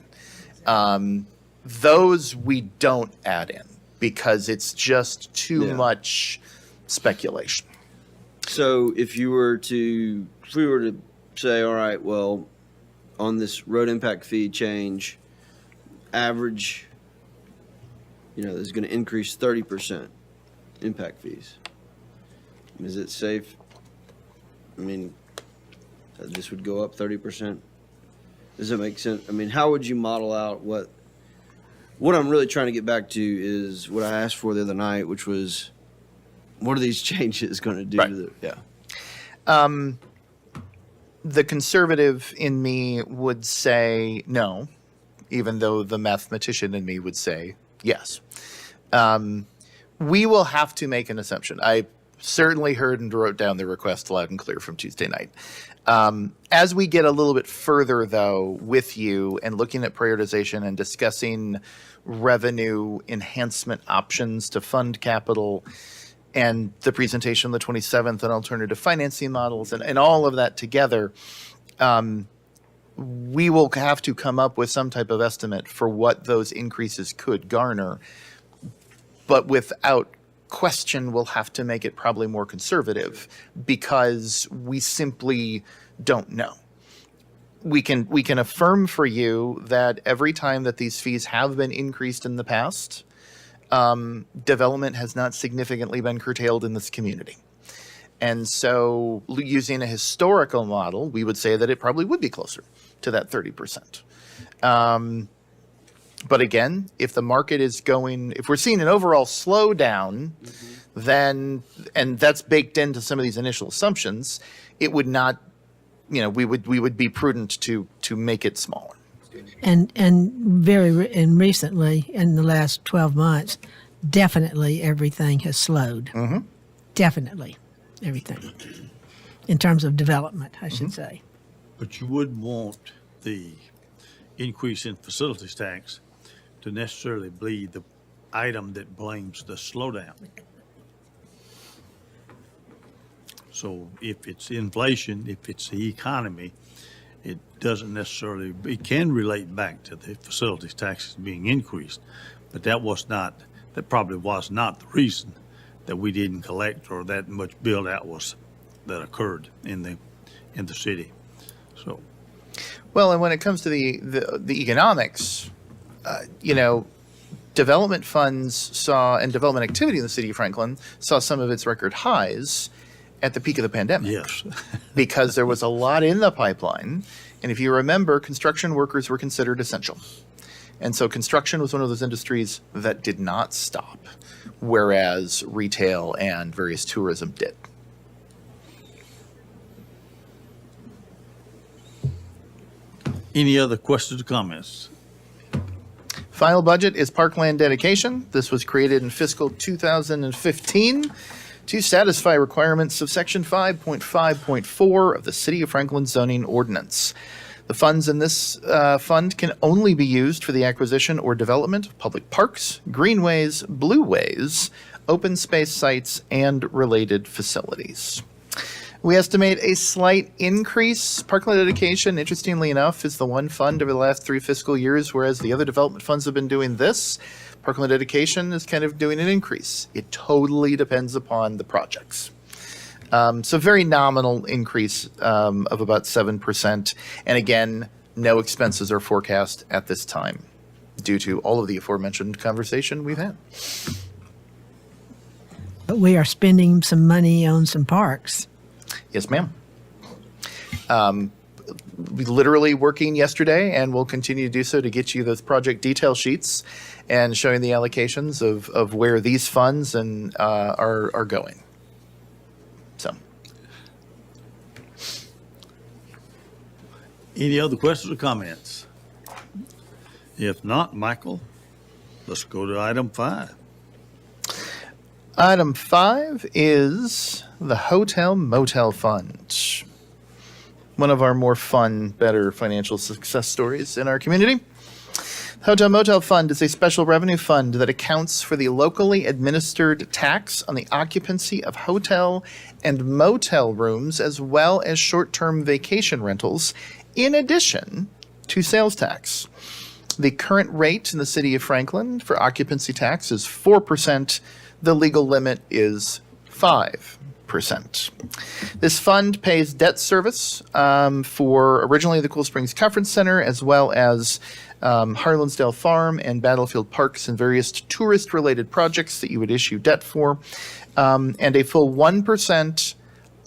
Those we don't add in because it's just too much speculation. So if we were to say, all right, well, on this road impact fee change, average, is going to increase 30% impact fees. Is it safe? I mean, this would go up 30%? Does that make sense? I mean, how would you model out what I'm really trying to get back to is what I asked for the other night, which was, what are these changes going to do Right. to the, yeah. The conservative in me would say no, even though the mathematician in me would say yes. We will have to make an assumption. I certainly heard and wrote down the request loud and clear from Tuesday night. As we get a little bit further, though, with you and looking at prioritization and discussing revenue enhancement options to fund capital and the presentation on the 27th and alternative financing models and all of that together, we will have to come up with some type of estimate for what those increases could garner. But without question, we'll have to make it probably more conservative because we simply don't know. We can affirm for you that every time that these fees have been increased in the past, development has not significantly been curtailed in this community. And so using a historical model, we would say that it probably would be closer to that 30%. But again, if the market is going, if we're seeing an overall slowdown, then, and that's baked into some of these initial assumptions, it would not, we would be prudent to make it smaller. And recently, in the last 12 months, definitely everything has slowed. Definitely everything. In terms of development, I should say. But you wouldn't want the increase in facilities tax to necessarily be the item that blames the slowdown. So if it's inflation, if it's the economy, it doesn't necessarily, it can relate back to the facilities taxes being increased, but that probably was not the reason that we didn't collect or that much build out that occurred in the city. So. Well, and when it comes to the economics, development funds and development activity in the city of Franklin saw some of its record highs at the peak of the pandemic. Yes. Because there was a lot in the pipeline. And if you remember, construction workers were considered essential. And so construction was one of those industries that did not stop, whereas retail and various tourism did. Any other questions or comments? Final budget is parkland dedication. This was created in fiscal 2015 to satisfy requirements of section 5.5.4 of the City of Franklin zoning ordinance. The funds in this fund can only be used for the acquisition or development of public parks, greenways, blueways, open space sites, and related facilities. We estimate a slight increase. Parkland dedication, interestingly enough, is the one fund over the last 3 fiscal years, whereas the other development funds have been doing this. Parkland dedication is kind of doing an increase. It totally depends upon the projects. So very nominal increase of about 7%. And again, no expenses are forecast at this time due to all of the aforementioned conversation we've had. But we are spending some money on some parks. Yes, ma'am. We literally working yesterday and we'll continue to do so to get you those project detail sheets and showing the allocations of where these funds and are going. So. Any other questions or comments? If not, Michael, let's go to item 5. Item 5 is the Hotel Motel Fund. One of our more fun, better financial success stories in our community. The Hotel Motel Fund is a special revenue fund that accounts for the locally administered tax on the occupancy of hotel and motel rooms as well as short-term vacation rentals, in addition to sales tax. The current rate in the city of Franklin for occupancy tax is 4%. The legal limit is 5%. This fund pays debt service for originally the Cool Springs Conference Center, as well as Harlansdale Farm and Battlefield Parks and various tourist-related projects that you would issue debt for. And a full 1%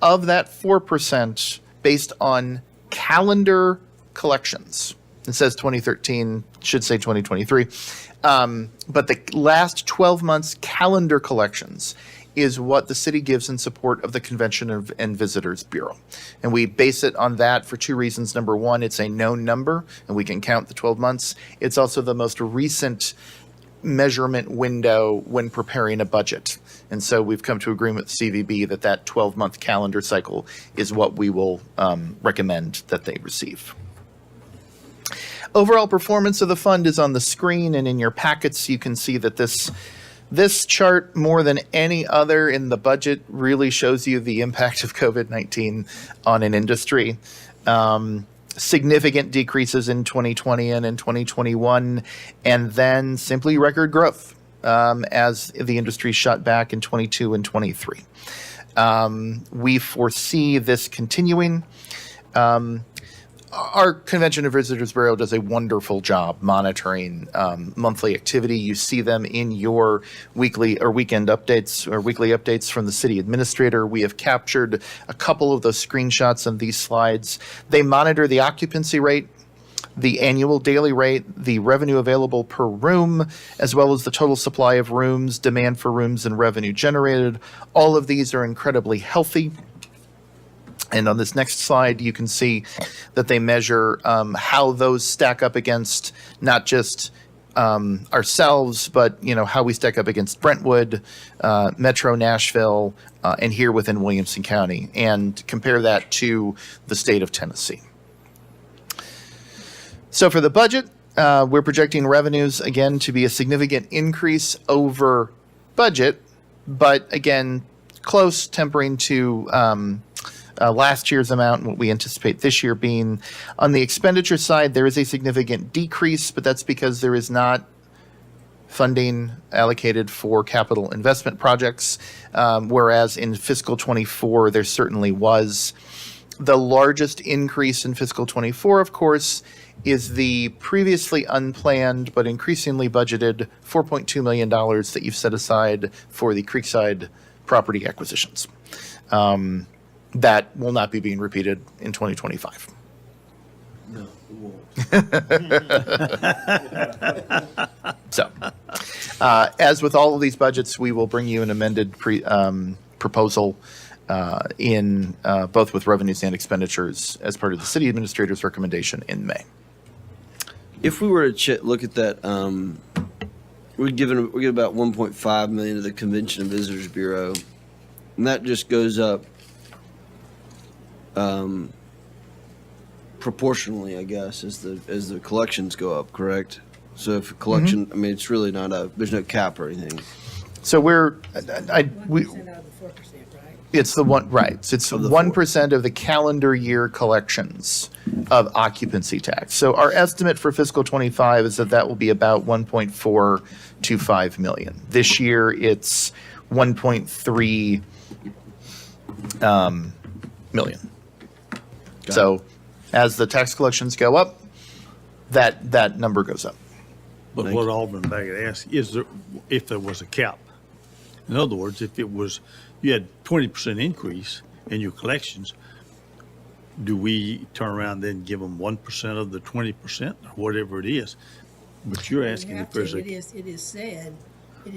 of that 4% based on calendar collections. It says 2013, should say 2023. But the last 12 months calendar collections is what the city gives in support of the Convention and Visitors Bureau. And we base it on that for two reasons. Number one, it's a known number, and we can count the 12 months. It's also the most recent measurement window when preparing a budget. And so we've come to agreement with CVB that that 12-month calendar cycle is what we will recommend that they receive. Overall performance of the fund is on the screen, and in your packets you can see that this chart, more than any other in the budget, really shows you the impact of COVID-19 on an industry. Significant decreases in 2020 and in 2021, and then simply record growth as the industry shut back in 22 and 23. We foresee this continuing. Our Convention and Visitors Bureau does a wonderful job monitoring monthly activity. You see them in your weekly or weekend updates or weekly updates from the city administrator. We have captured a couple of those screenshots on these slides. They monitor the occupancy rate, the annual daily rate, the revenue available per room, as well as the total supply of rooms, demand for rooms, and revenue generated. All of these are incredibly healthy. And on this next slide, you can see that they measure how those stack up against not just ourselves, but how we stack up against Brentwood, Metro Nashville, and here within Williamson County, and compare that to the state of Tennessee. So for the budget, we're projecting revenues again to be a significant increase over budget, but again, close, tempering to last year's amount and what we anticipate this year being. On the expenditure side, there is a significant decrease, but that's because there is not funding allocated for capital investment projects, whereas in fiscal 24, there certainly was. The largest increase in fiscal 24, of course, is the previously unplanned but increasingly budgeted $4.2 million that you've set aside for the Creekside property acquisitions. That will not be being repeated in 2025. No, it won't. So, as with all of these budgets, we will bring you an amended proposal in both with revenues and expenditures as part of the city administrator's recommendation in May. If we were to look at that, we give about 1.5 million to the Convention and Visitors Bureau, and that just goes up proportionally, I guess, as the collections go up. Correct. So if a collection, I mean, it's really not there's no cap or anything. So it's the one, right. So it's Of the 1% of the calendar year collections of occupancy tax. So our estimate for fiscal 25 is that will be about 1.425 million. This year, it's 1.3 million. So as the tax collections go up, that number goes up. But what Alderman Baggett asked, if there was a cap? In other words, if you had 20% increase in your collections, do we turn around then and give them 1% of the 20% or whatever it is? But you're asking if there's It is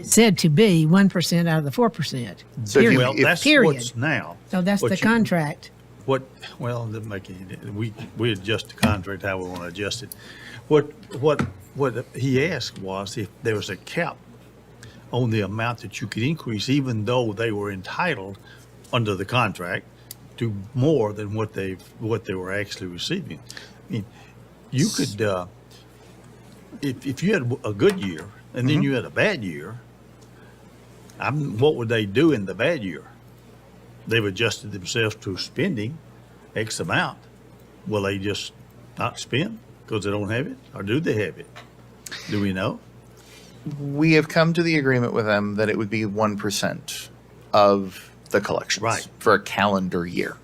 said to be 1% out of the 4%. So if you- well, that's Period. what's now. So that's But the contract. Well, it doesn't make any, we adjust the contract how we want to adjust it. What he asked was if there was a cap on the amount that you could increase, even though they were entitled under the contract to more than what they were actually receiving. I mean, you could, if you had a good year and then you had a bad year, what would they do in the bad year? They've adjusted themselves to spending X amount. Will they just not spend because they don't have it, or do they have it? Do we know? We have come to the agreement with them that it would be 1% of the collections Right. for a calendar year.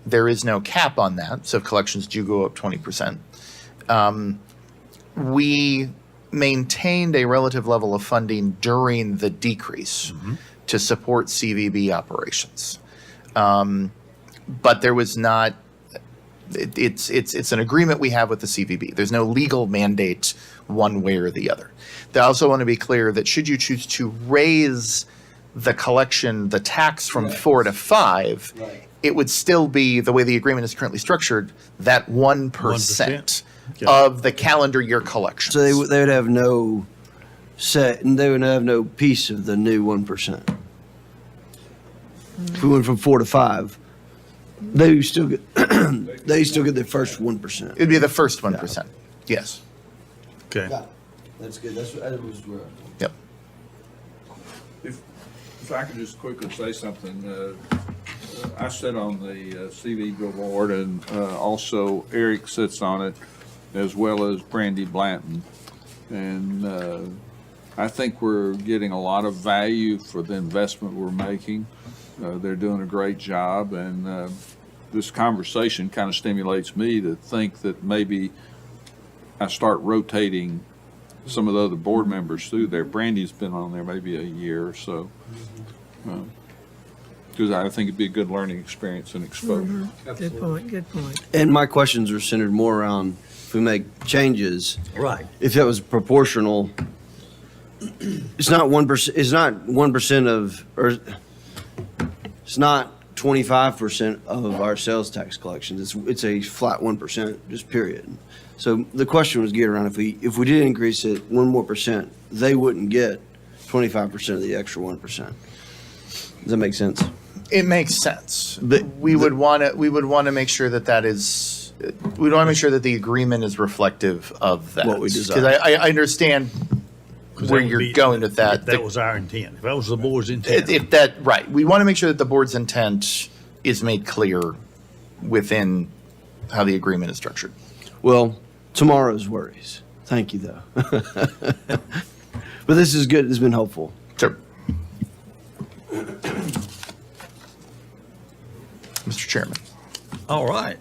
There is no cap on that, so if collections do go up 20%. We maintained a relative level of funding during the decrease to support CVB operations. But there was not It's an agreement we have with the CVB. There's no legal mandate one way or the other. They also want to be clear that should you choose to raise the collection, the tax from 4 to 5, it would still be, the way the agreement is currently structured, that 1% 1%. Okay. of the calendar year collections. So they would have no set, and they would have no piece of the new 1%. If we went from 4 to 5, they would still get, they still get the first 1%. It'd be the first 1%. Yes. Okay. That's good. That was where. Yep. If I could just quickly say something, I sit on the CV board, and also Eric sits on it, as well as Brandy Blanton. And I think we're getting a lot of value for the investment we're making. They're doing a great job, and this conversation kind of stimulates me to think that maybe I start rotating some of the other board members through there. Brandy's been on there maybe a year or so. Because I think it'd be a good learning experience and exposure. Good point, good point. And my questions are centered more around if we make changes, Right. if that was proportional, it's not 1%, it's not 1% of, or it's not 25% of our sales tax collections. It's a flat 1%, just period. So the question was geared around if we did increase it 1 more percent, they wouldn't get 25% of the extra 1%. Does that make sense? It makes sense. But we would want to make sure that is, we want to make sure that the agreement is reflective of that. What we desire. Because I understand 'Cause where that would you're be- going with that. If that was our intent, if that was the board's intent. If that, right, we want to make sure that the board's intent is made clear within how the agreement is structured. Well, tomorrow's worries. Thank you, though. But this is good. It's been helpful. Sure. Mr. Chairman. All right.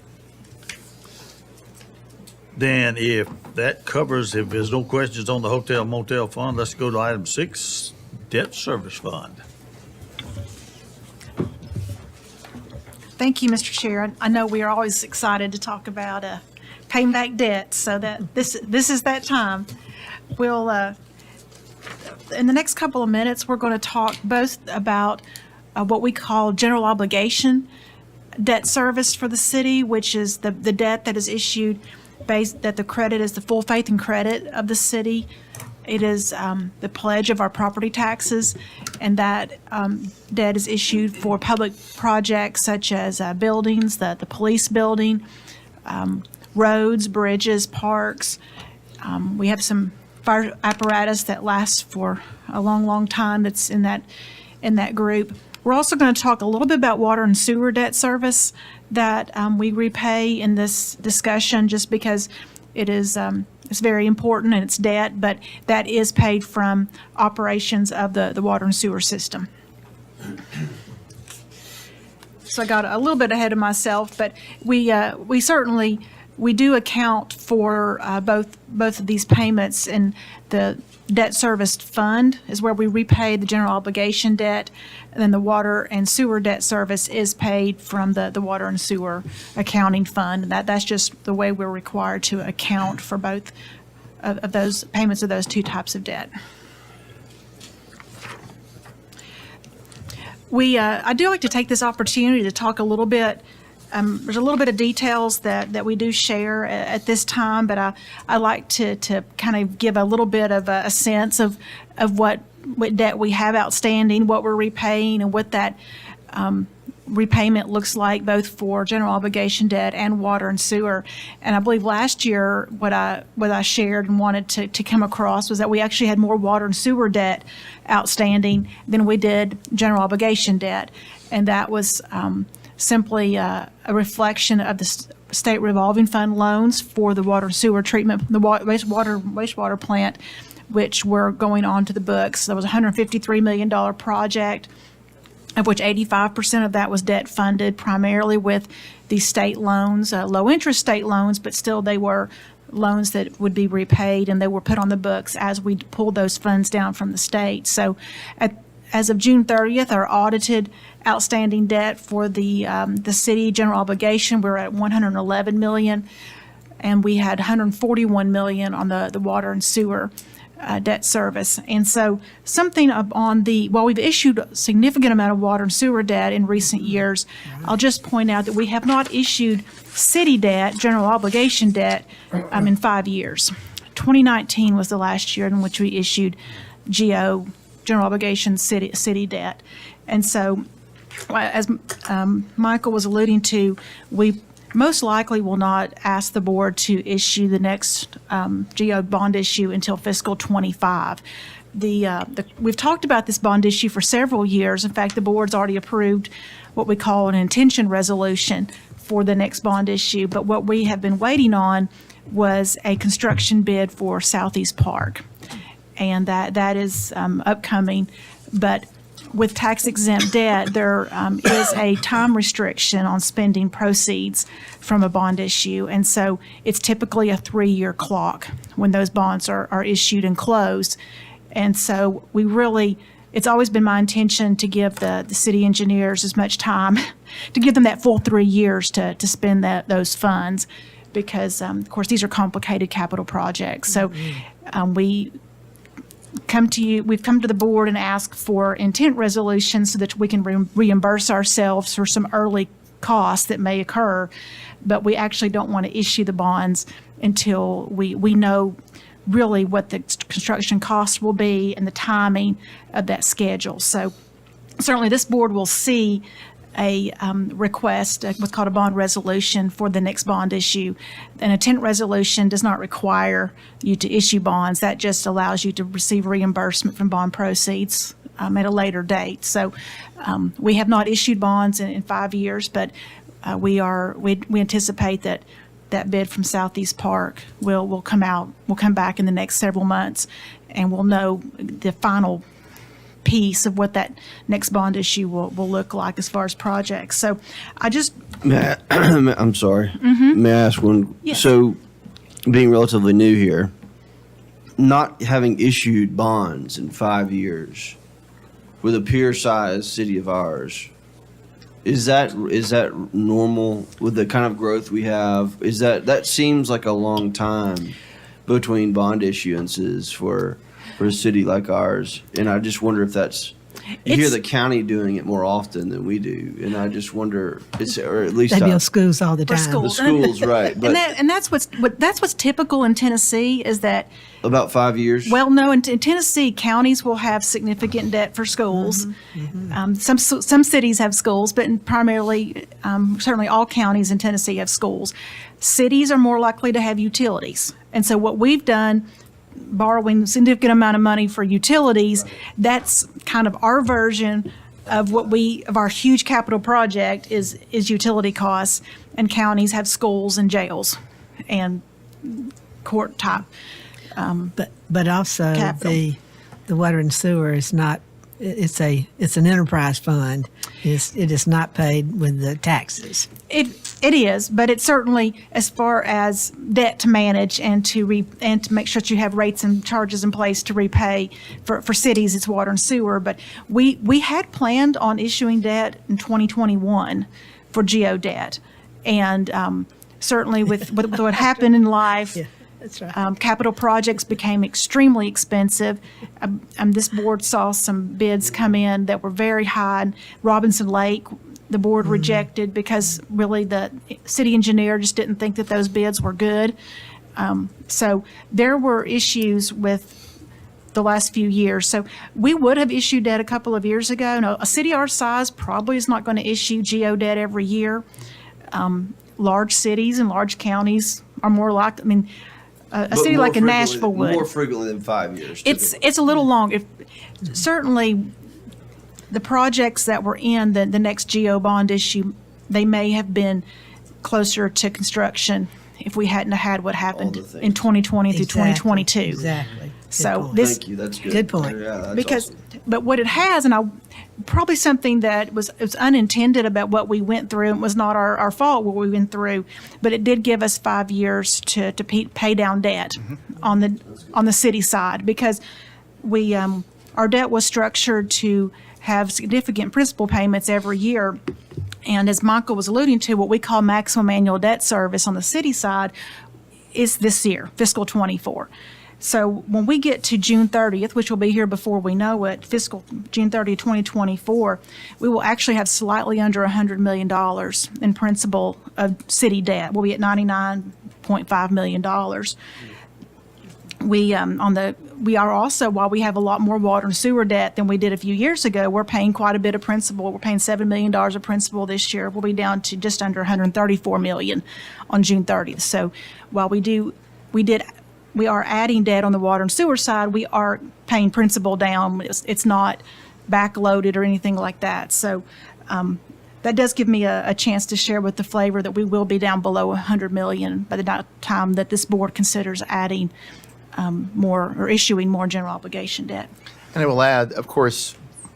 Then if that covers, if there's no questions on the hotel motel fund, let's go to item 6, debt service fund. Thank you, Mr. Chair. I know we are always excited to talk about paying back debt, so that this is that time. We'll, in the next couple of minutes, we're going to talk both about what we call general obligation debt service for the city, which is the debt that is issued based, that the credit is the full faith and credit of the city. It is the pledge of our property taxes, and that debt is issued for public projects such as buildings, the police building, roads, bridges, parks. We have some fire apparatus that lasts for a long, long time that's in that group. We're also going to talk a little bit about water and sewer debt service that we repay in this discussion, just because it is it's very important and it's debt, but that is paid from operations of the water and sewer system. So I got a little bit ahead of myself, but we certainly, we do account for both of these payments, and the debt service fund is where we repay the general obligation debt, and then the water and sewer debt service is paid from the water and sewer accounting fund. And that's just the way we're required to account for both of those payments of those two types of debt. I do like to take this opportunity to talk a little bit. There's a little bit of details that we do share at this time, but I like to kind of give a little bit of a sense of what debt we have outstanding, what we're repaying, and what that repayment looks like, both for general obligation debt and water and sewer. And I believe last year what I shared and wanted to come across was that we actually had more water and sewer debt outstanding than we did general obligation debt, and that was simply a reflection of the state revolving fund loans for the water and sewer treatment, the wastewater plant, which were going on to the books. There was a $153 million project, of which 85% of that was debt funded, primarily with these state loans, low interest state loans, but still they were loans that would be repaid, and they were put on the books as we pulled those funds down from the state. So as of June 30th, our audited outstanding debt for the city general obligation, we're at $111 million. And we had $141 million on the water and sewer debt service. And so something while we've issued a significant amount of water and sewer debt in recent years, I'll just point out that we have not issued city debt, general obligation debt, in 5 years. 2019 was the last year in which we issued general obligation city debt. And so, as Michael was alluding to, we most likely will not ask the board to issue the next GO bond issue until fiscal '25. We've talked about this bond issue for several years. In fact, the board's already approved what we call an intention resolution for the next bond issue. But what we have been waiting on was a construction bid for Southeast Park. And that is upcoming. But with tax exempt debt, there is a time restriction on spending proceeds from a bond issue. And so it's typically a 3-year clock when those bonds are issued and closed. And so it's always been my intention to give the city engineers as much time, to give them that full 3 years to spend those funds, because, of course, these are complicated capital projects. So we've come to the board and asked for intent resolutions so that we can reimburse ourselves for some early costs that may occur, but we actually don't want to issue the bonds until we know really what the construction costs will be and the timing of that schedule. So certainly this board will see a request, what's called a bond resolution for the next bond issue. An intent resolution does not require you to issue bonds. That just allows you to receive reimbursement from bond proceeds at a later date. So we have not issued bonds in 5 years, but we anticipate that bid from Southeast Park will come back in the next several months, and we'll know the final piece of what that next bond issue will look like as far as projects. So I'm sorry. May I ask one? Yes. So, being relatively new here, not having issued bonds in 5 years with a peer-sized city of ours, is that normal with the kind of growth we have? That seems like a long time between bond issuances for a city like ours, and I just wonder if you hear the county doing it more often than we do, and I just wonder, or at least They build schools all the time. schools. the schools, right? But and that's what's typical in Tennessee is that, about 5 years. well, no, in Tennessee, counties will have significant debt for schools. Some cities have schools, but primarily, certainly all counties in Tennessee have schools. Cities are more likely to have utilities. And so what we've done, borrowing a significant amount of money for utilities, that's kind of our version of our huge capital project is utility costs, and counties have schools and jails and court type. But also Capital. the water and sewer is not. It's an enterprise fund. It is not paid with the taxes. It is, but it's certainly, as far as debt to manage and to make sure that you have rates and charges in place to repay for cities, it's water and sewer. But we had planned on issuing debt in 2021 for GO debt, and certainly with what happened in life. Yeah, that's right. Capital projects became extremely expensive. This board saw some bids come in that were very high. Robinson Lake, the board rejected because really the city engineer just didn't think that those bids were good. So there were issues with the last few years. So we would have issued debt a couple of years ago. No, a city our size probably is not going to issue GO debt every year. Large cities and large counties are more like, a city like a Nashville would. More frequently than 5 years. It's a little long. Certainly, the projects that were in the next GO bond issue, they may have been closer to construction if we hadn't had what happened the things. in 2020 through 2022. Exactly. So Good point. this, Thank you. That's good. Good point. Yeah, that's because, awesome. but what it has, and probably something that was unintended about what we went through, and was not our fault what we went through, but it did give us 5 years to pay down debt on the city side, because our our debt was structured to have significant principal payments every year. And as Michael was alluding to, what we call maximum annual debt service on the city side is this year, fiscal '24. So when we get to June 30th, which will be here before we know it, fiscal June 30th, 2024, we will actually have slightly under $100 million in principal of city debt. We'll be at $99.5 million. We are also, while we have a lot more water and sewer debt than we did a few years ago, we're paying quite a bit of principal. We're paying $7 million of principal this year. We'll be down to just under $134 million on June 30th. So while we are adding debt on the water and sewer side, we are paying principal down. It's not backloaded or anything like that. So that does give me a chance to share with the flavor that we will be down below $100 million by the time that this board considers adding more or issuing more general obligation debt. And I will add, of course,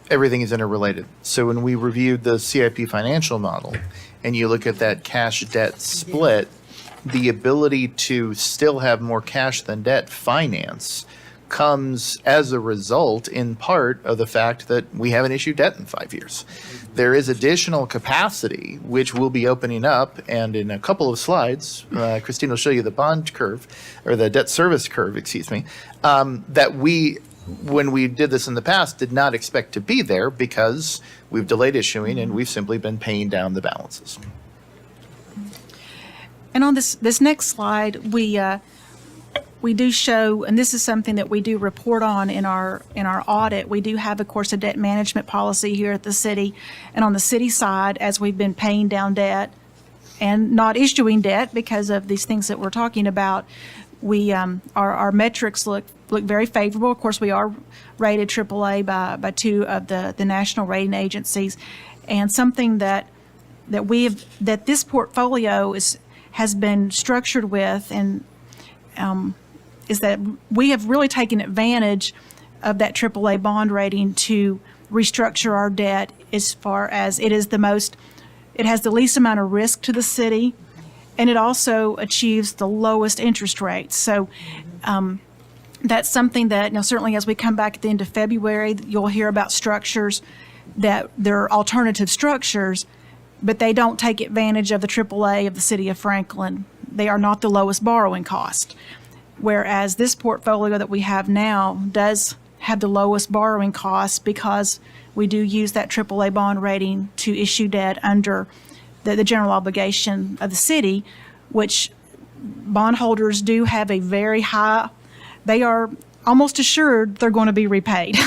everything is interrelated. So when we reviewed the CIP financial model and you look at that cash debt split, the ability to still have more cash than debt finance comes as a result in part of the fact that we haven't issued debt in 5 years. There is additional capacity which will be opening up, and in a couple of slides, Christine will show you the bond curve, or the debt service curve, excuse me, that we, when we did this in the past, did not expect to be there because we've delayed issuing and we've simply been paying down the balances. And on this next slide, we do show, and this is something that we do report on in our audit. We do have, of course, a debt management policy here at the city. And on the city side, as we've been paying down debt and not issuing debt because of these things that we're talking about, we our metrics look very favorable. Of course, we are rated AAA by two of the national rating agencies, and something that this portfolio has been structured with, and is that we have really taken advantage of that AAA bond rating to restructure our debt as far as it has the least amount of risk to the city, and it also achieves the lowest interest rates. So that's something that, certainly as we come back at the end of February, you'll hear about structures that they're alternative structures, but they don't take advantage of the AAA of the city of Franklin. They are not the lowest borrowing cost. Whereas this portfolio that we have now does have the lowest borrowing costs because we do use that AAA bond rating to issue debt under the general obligation of the city, which bondholders do have a very high, they are almost assured they're going to be repaid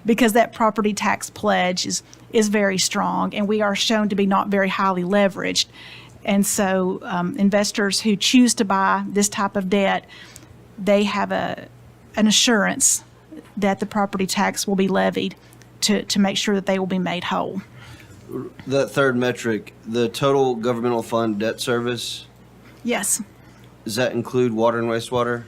because that property tax pledge is very strong, and we are shown to be not very highly leveraged. And so investors who choose to buy this type of debt, they have an assurance that the property tax will be levied to make sure that they will be made whole. That third metric, the total governmental fund debt service, Yes. does that include water and wastewater?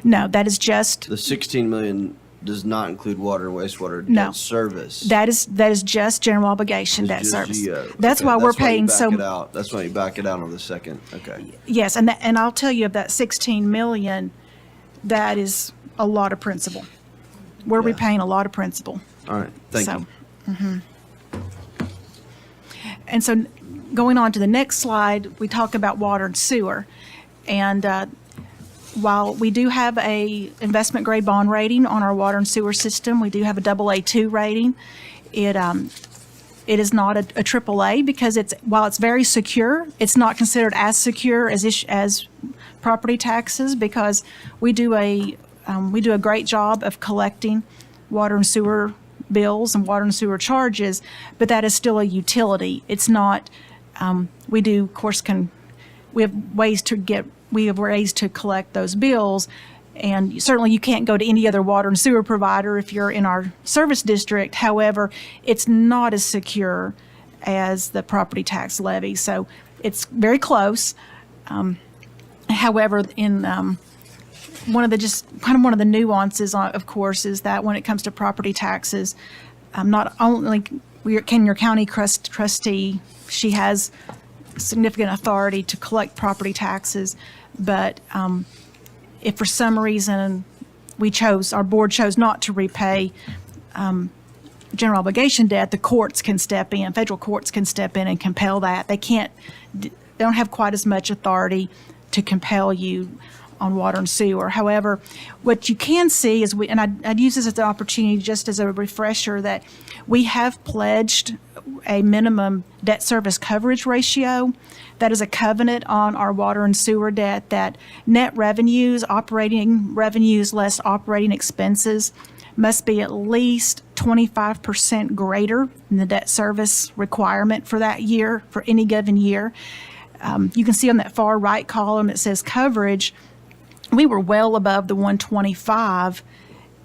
No, that is just, The 16 million does not include water and wastewater No. debt service. that is just general obligation It's debt just service. GO. That's Okay, why we're that's why you paying back so. it out. That's why you back it out on the second. Okay. Yes, and I'll tell you, of that 16 million, that is a lot of principal. We're Yeah. repaying a lot of principal. All right. Thank So, you. And so going on to the next slide, we talk about water and sewer. And while we do have a investment grade bond rating on our water and sewer system, we do have a AA2 rating. It is not a AAA because while it's very secure, it's not considered as secure as property taxes because we do a great job of collecting water and sewer bills and water and sewer charges, but that is still a utility. It's not. We do, of course, we have ways to collect those bills, and certainly you can't go to any other water and sewer provider if you're in our service district. However, it's not as secure as the property tax levy, so it's very close. However, in one of the nuances, of course, is that when it comes to property taxes, not only can your county trustee, she has significant authority to collect property taxes, but if for some reason our board chose not to repay general obligation debt, the courts can step in, federal courts can step in and compel that. They don't have quite as much authority to compel you on water and sewer. However, what you can see is and I'd use this as an opportunity just as a refresher, that we have pledged a minimum debt service coverage ratio. That is a covenant on our water and sewer debt, that net revenues, operating revenues less operating expenses, must be at least 25% greater than the debt service requirement for that year, for any given year. You can see on that far right column, it says coverage. We were well above the 125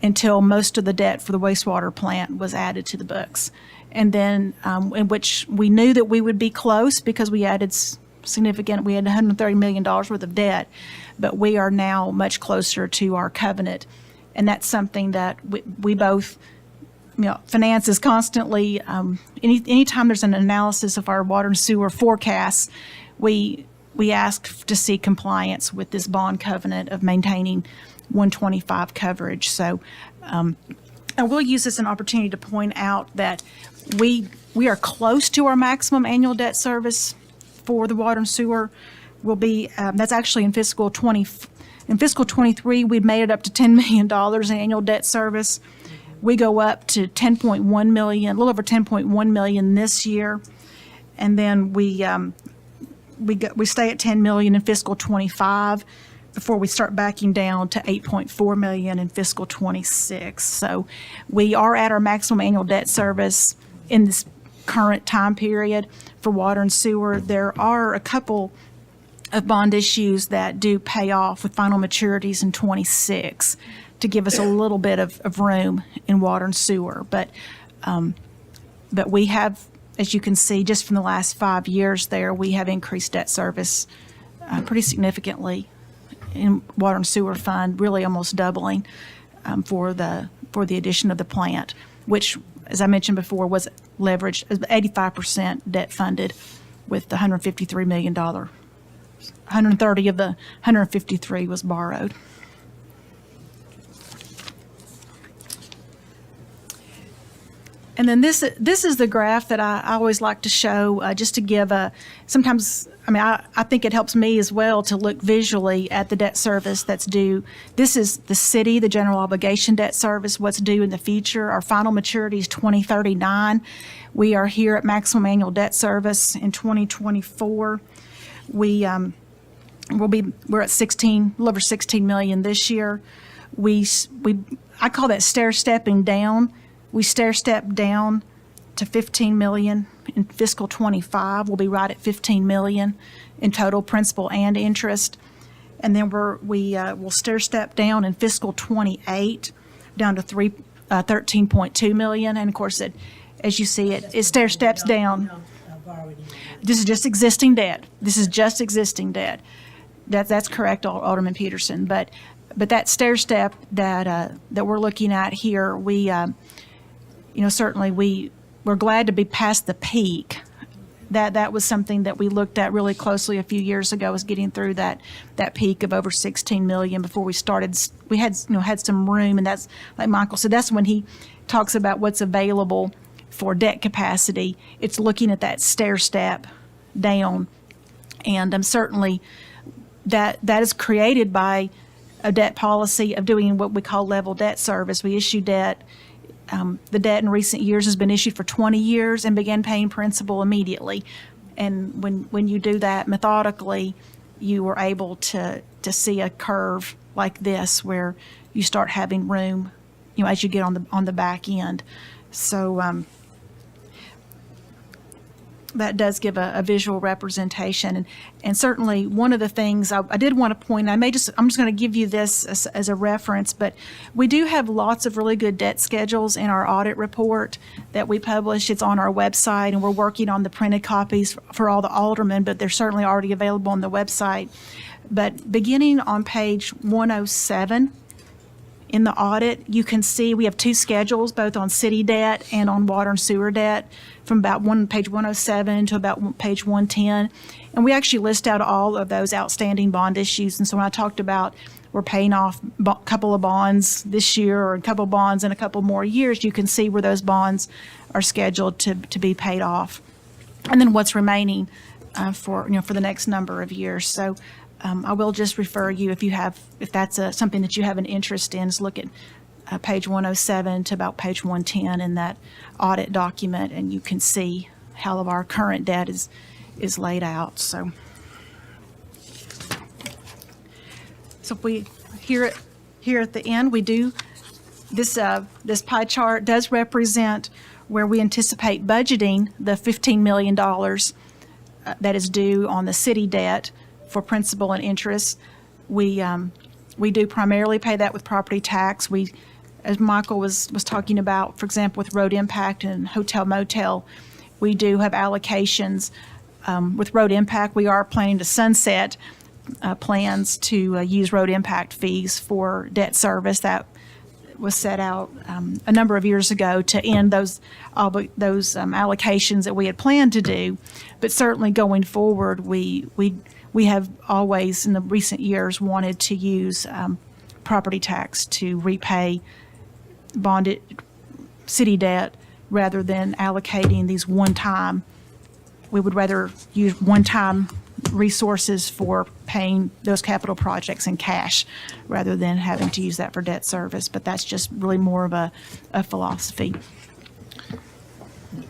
until most of the debt for the wastewater plant was added to the books. And then, in which we knew that we would be close because we added we had $130 million worth of debt, but we are now much closer to our covenant. And that's something that we both, finance is constantly, anytime there's an analysis of our water and sewer forecasts, we ask to see compliance with this bond covenant of maintaining 125 coverage. So I will use this as an opportunity to point out that we are close to our maximum annual debt service for the water and sewer. Will be that's actually in fiscal 20. In fiscal 23, we made it up to $10 million in annual debt service. We go up to 10.1 million, a little over 10.1 million this year, and then we stay at 10 million in fiscal 25 before we start backing down to 8.4 million in fiscal 26. So we are at our maximum annual debt service in this current time period for water and sewer. There are a couple of bond issues that do pay off with final maturities in 26 to give us a little bit of room in water and sewer. But we have, as you can see, just from the last 5 years there, we have increased debt service pretty significantly in water and sewer fund, really almost doubling for the addition of the plant, which, as I mentioned before, was leveraged, 85% debt funded with the $153 million. 130 of the 153 was borrowed. And then this is the graph that I always like to show, just to give sometimes, I think it helps me as well to look visually at the debt service that's due. This is the city, the general obligation debt service, what's due in the future. Our final maturity is 2039. We are here at maximum annual debt service in 2024. We're at a little over 16 million this year. I call that stair-stepping down. We stair-step down to 15 million in fiscal 25. We'll be right at 15 million in total principal and interest. And then we'll stair-step down in fiscal 28 down to 13.2 million. And of course, as you see, it stair-steps down. This is just existing debt. That's correct, Alderman Peterson. But that stair step that we're looking at here, certainly we're glad to be past the peak. That was something that we looked at really closely a few years ago, was getting through that peak of over 16 million before we started. We had some room, and that's, like Michael said, that's when he talks about what's available for debt capacity. It's looking at that stair step down, and certainly that is created by a debt policy of doing what we call level debt service. We issue debt. The debt in recent years has been issued for 20 years and began paying principal immediately. And when you do that methodically, you are able to see a curve like this where you start having room, as you get on the back end. So that does give a visual representation. And certainly one of the things I did want to point, I'm just going to give you this as a reference, but we do have lots of really good debt schedules in our audit report that we publish. It's on our website, and we're working on the printed copies for all the aldermen, but they're certainly already available on the website. But beginning on page 107 in the audit, you can see we have two schedules, both on city debt and on water and sewer debt, from about page 107 to about page 110. And we actually list out all of those outstanding bond issues. And so when I talked about we're paying off a couple of bonds this year or a couple of bonds in a couple more years, you can see where those bonds are scheduled to be paid off. And then what's remaining for the next number of years. So I will just refer you, if that's something that you have an interest in, is look at page 107 to about page 110 in that audit document, and you can see how of our current debt is laid out. So if we here at the end, we do this pie chart does represent where we anticipate budgeting the $15 million that is due on the city debt for principal and interest. We do primarily pay that with property tax. As Michael was talking about, for example, with road impact and hotel motel, we do have allocations. With road impact, we are planning to sunset plans to use road impact fees for debt service. That was set out a number of years ago to end those allocations that we had planned to do. But certainly going forward, we have always in the recent years wanted to use property tax to repay bonded city debt rather than allocating these one-time. We would rather use one-time resources for paying those capital projects in cash rather than having to use that for debt service. But that's just really more of a philosophy.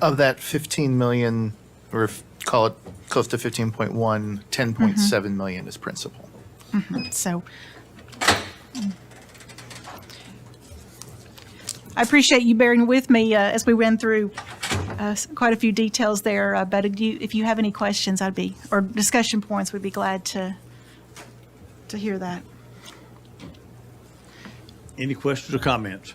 Of that 15 million, or call it close to 15.1, 10.7 million is principal. So I appreciate you bearing with me as we ran through quite a few details there. But if you have any questions, or discussion points, we'd be glad to hear that. Any questions or comments?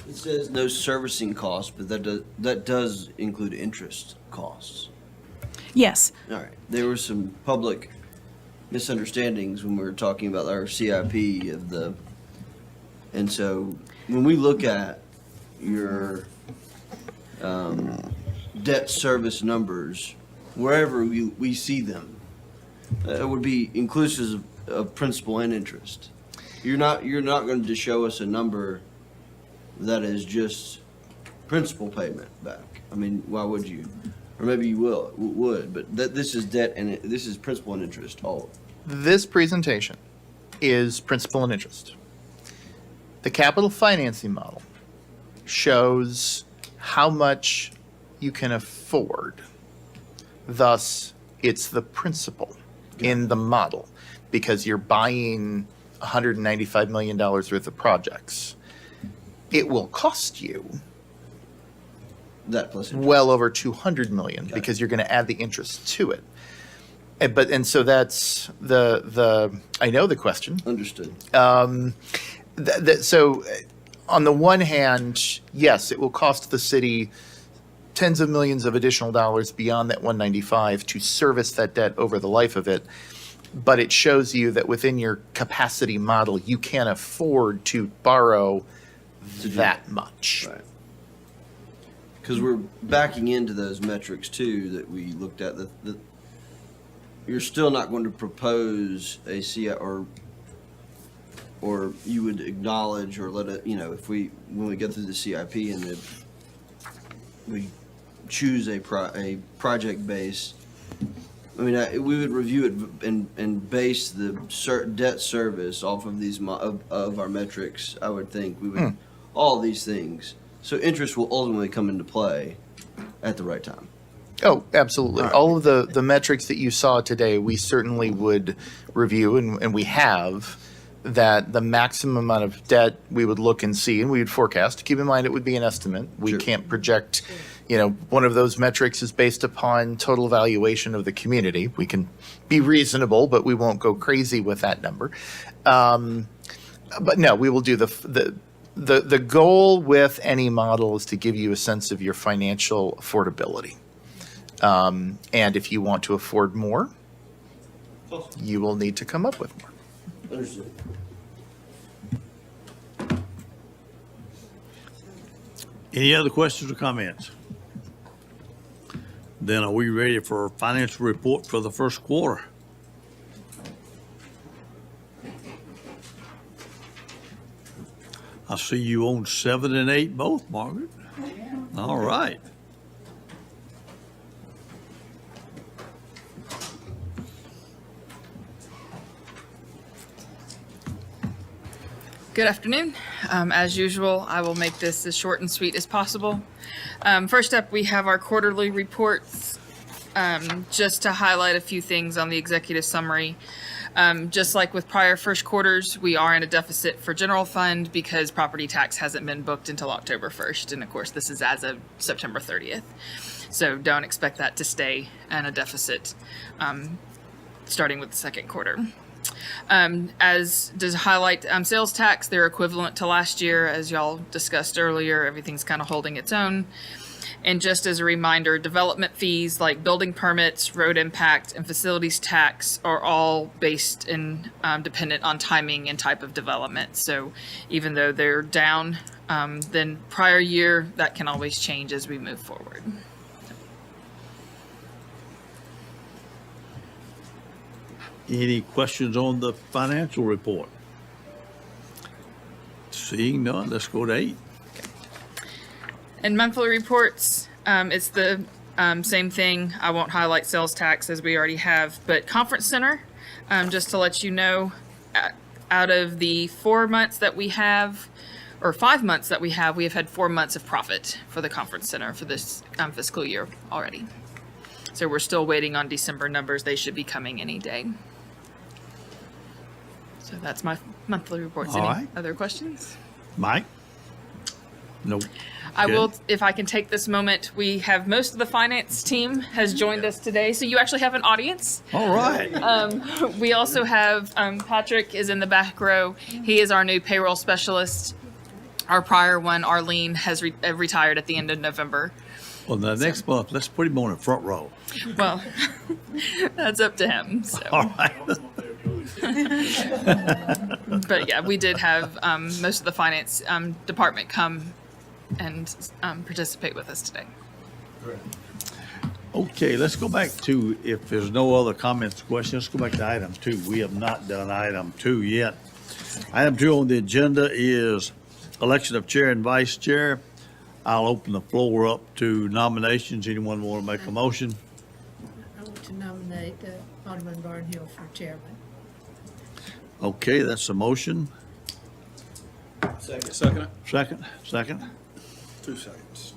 It says no servicing costs, but that does include interest costs. Yes. All right. There were some public misunderstandings when we were talking about our CIP and so when we look at your debt service numbers, wherever we see them, it would be inclusive of principal and interest. You're not going to show us a number that is just principal payment back. I mean, why would you? Or maybe you would, but this is debt and this is principal and interest all. This presentation is principal and interest. The capital financing model shows how much you can afford. Thus, it's the principal in the model because you're buying $195 million worth of projects. It will cost you That plus interest. well over 200 million because you're going to add the interest to it. And so that's I know the question. Understood. So on the one hand, yes, it will cost the city tens of millions of additional dollars beyond that 195 to service that debt over the life of it. But it shows you that within your capacity model, you can afford to borrow that much. Right. Because we're backing into those metrics too that we looked at. That you're still not going to propose a CI or you would acknowledge or let it, if when we get through the CIP and if we choose a project base, I mean, we would review it and base the debt service off of these of our metrics. I would think we would all these things. So interest will ultimately come into play at the right time. Oh, absolutely. All right. All of the metrics that you saw today, we certainly would review, and we have, that the maximum amount of debt we would look and see, and we would forecast. Keep in mind, it would be an estimate. We Sure. can't project, one of those metrics is based upon total valuation of the community. We can be reasonable, but we won't go crazy with that number. But no, we will do the goal with any model is to give you a sense of your financial affordability. And if you want to afford more, you will need to come up with more. Understood. Any other questions or comments? Then are we ready for our financial report for the first quarter? I see you own 7 and 8 both, Margaret. All right. Good afternoon. As usual, I will make this as short and sweet as possible. First up, we have our quarterly reports. Just to highlight a few things on the executive summary. Just like with prior first quarters, we are in a deficit for general fund because property tax hasn't been booked until October 1st. And of course, this is as of September 30th. So don't expect that to stay in a deficit starting with the second quarter. As does highlight sales tax, they're equivalent to last year. As y'all discussed earlier, everything's kind of holding its own. And just as a reminder, development fees like building permits, road impact, and facilities tax are all based and dependent on timing and type of development. So even though they're down than prior year, that can always change as we move forward. Any questions on the financial report? Seeing none, let's go to 8. And monthly reports, it's the same thing. I won't highlight sales tax as we already have, but conference center, just to let you know, out of the 4 months that we have, or 5 months that we have had 4 months of profit for the conference center for this fiscal year already. So we're still waiting on December numbers. They should be coming any day. So that's my monthly reports. All Any right. other questions? Mike? Nope. I Okay. will, if I can take this moment, we have most of the finance team has joined us today, so you actually have an audience. All right. We also have, Patrick is in the back row. He is our new payroll specialist. Our prior one, Arlene, has retired at the end of November. Well, the next month, let's put him on the front row. Well, that's up to him, so. All right. But yeah, we did have, most of the finance, department come and, participate with us today. Okay, let's go back to, if there's no other comments, questions, let's go back to item 2. We have not done item 2 yet. Item 2 on the agenda is election of chair and vice chair. I'll open the floor up to nominations. Anyone want to make a motion? I want to nominate Alderman Barnhill for chairman. Okay, that's a motion. Second. Second? 2 seconds.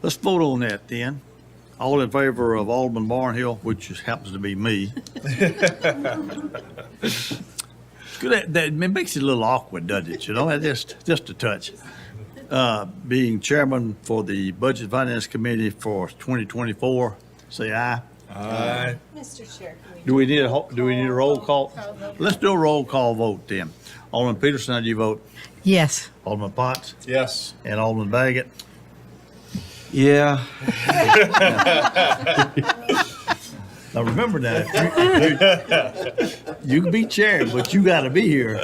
Let's vote on that then. All in favor of Alderman Barnhill, which just happens to be me. It's good. It makes it a little awkward, doesn't it? You know, just a touch. Being chairman for the Budget Finance Committee for 2024, say aye. Aye. Mr. Chair, can we Do we need a roll call? Let's do a roll call vote then. Alderman Peterson, how do you vote? Yes. Alderman Potts Yes. and Alderman Baggett? Yeah. Now remember that, you can be chair, but you gotta be here.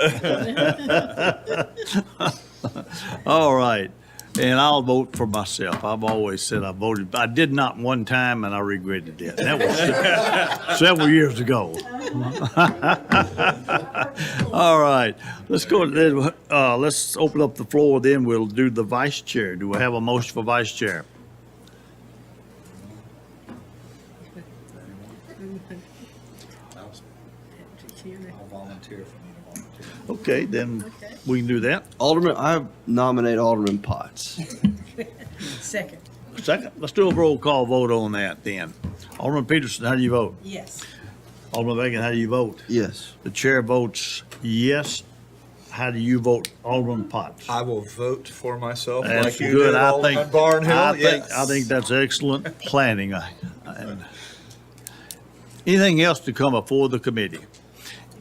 All right, and I'll vote for myself. I've always said I voted. I did not one time, and I regretted it. That was several years ago. All right, let's go. Let's open up the floor. Then we'll do the vice chair. Do we have a motion for vice chair? I'll volunteer for me to volunteer. Okay, then we can do that. I nominate Alderman Potts. Second. Second, let's do a roll call vote on that then. Alderman Peterson, how do you vote? Yes. Alderman Bacon, how do you vote? Yes. The chair votes yes. How do you vote, Alderman Potts? I will vote for myself That's like you good. did, Alderman Barnhill. Yes. I think that's excellent planning. And anything else to come before the committee?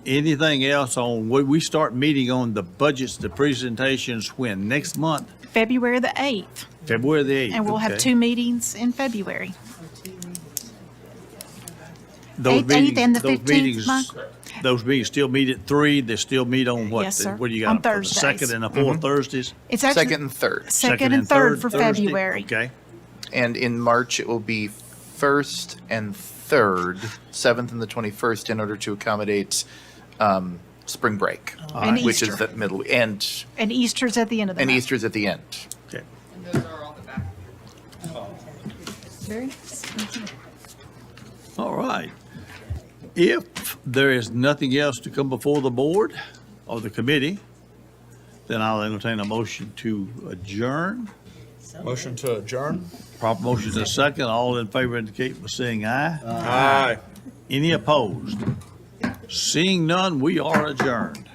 Anything else on, we start meeting on the budgets, the presentations when? Next month? February the 8th, February the 8th? and we'll have okay. 2 meetings in February. Those 8th and the those 15th, meetings Mike? those meetings still meet at 3, they still meet on what? Yes, sir. What do you got? On for the Thursdays. second and the fourth Thursdays? It's actually Second and third. second and third for Thursday? February. Okay, And in March, it will be first and third, 7th and the 21st, in order to accommodate spring break, And which is Easter. the middle, and Easter's at the end of the month. Easter's at the end. okay. And those are all the back. Very nice. All right. If there is nothing else to come before the board or the committee, then I'll entertain a motion to adjourn. Motion to adjourn? Proper motion to second. All in favor indicate by saying aye. Aye. Any opposed? Seeing none, we are adjourned.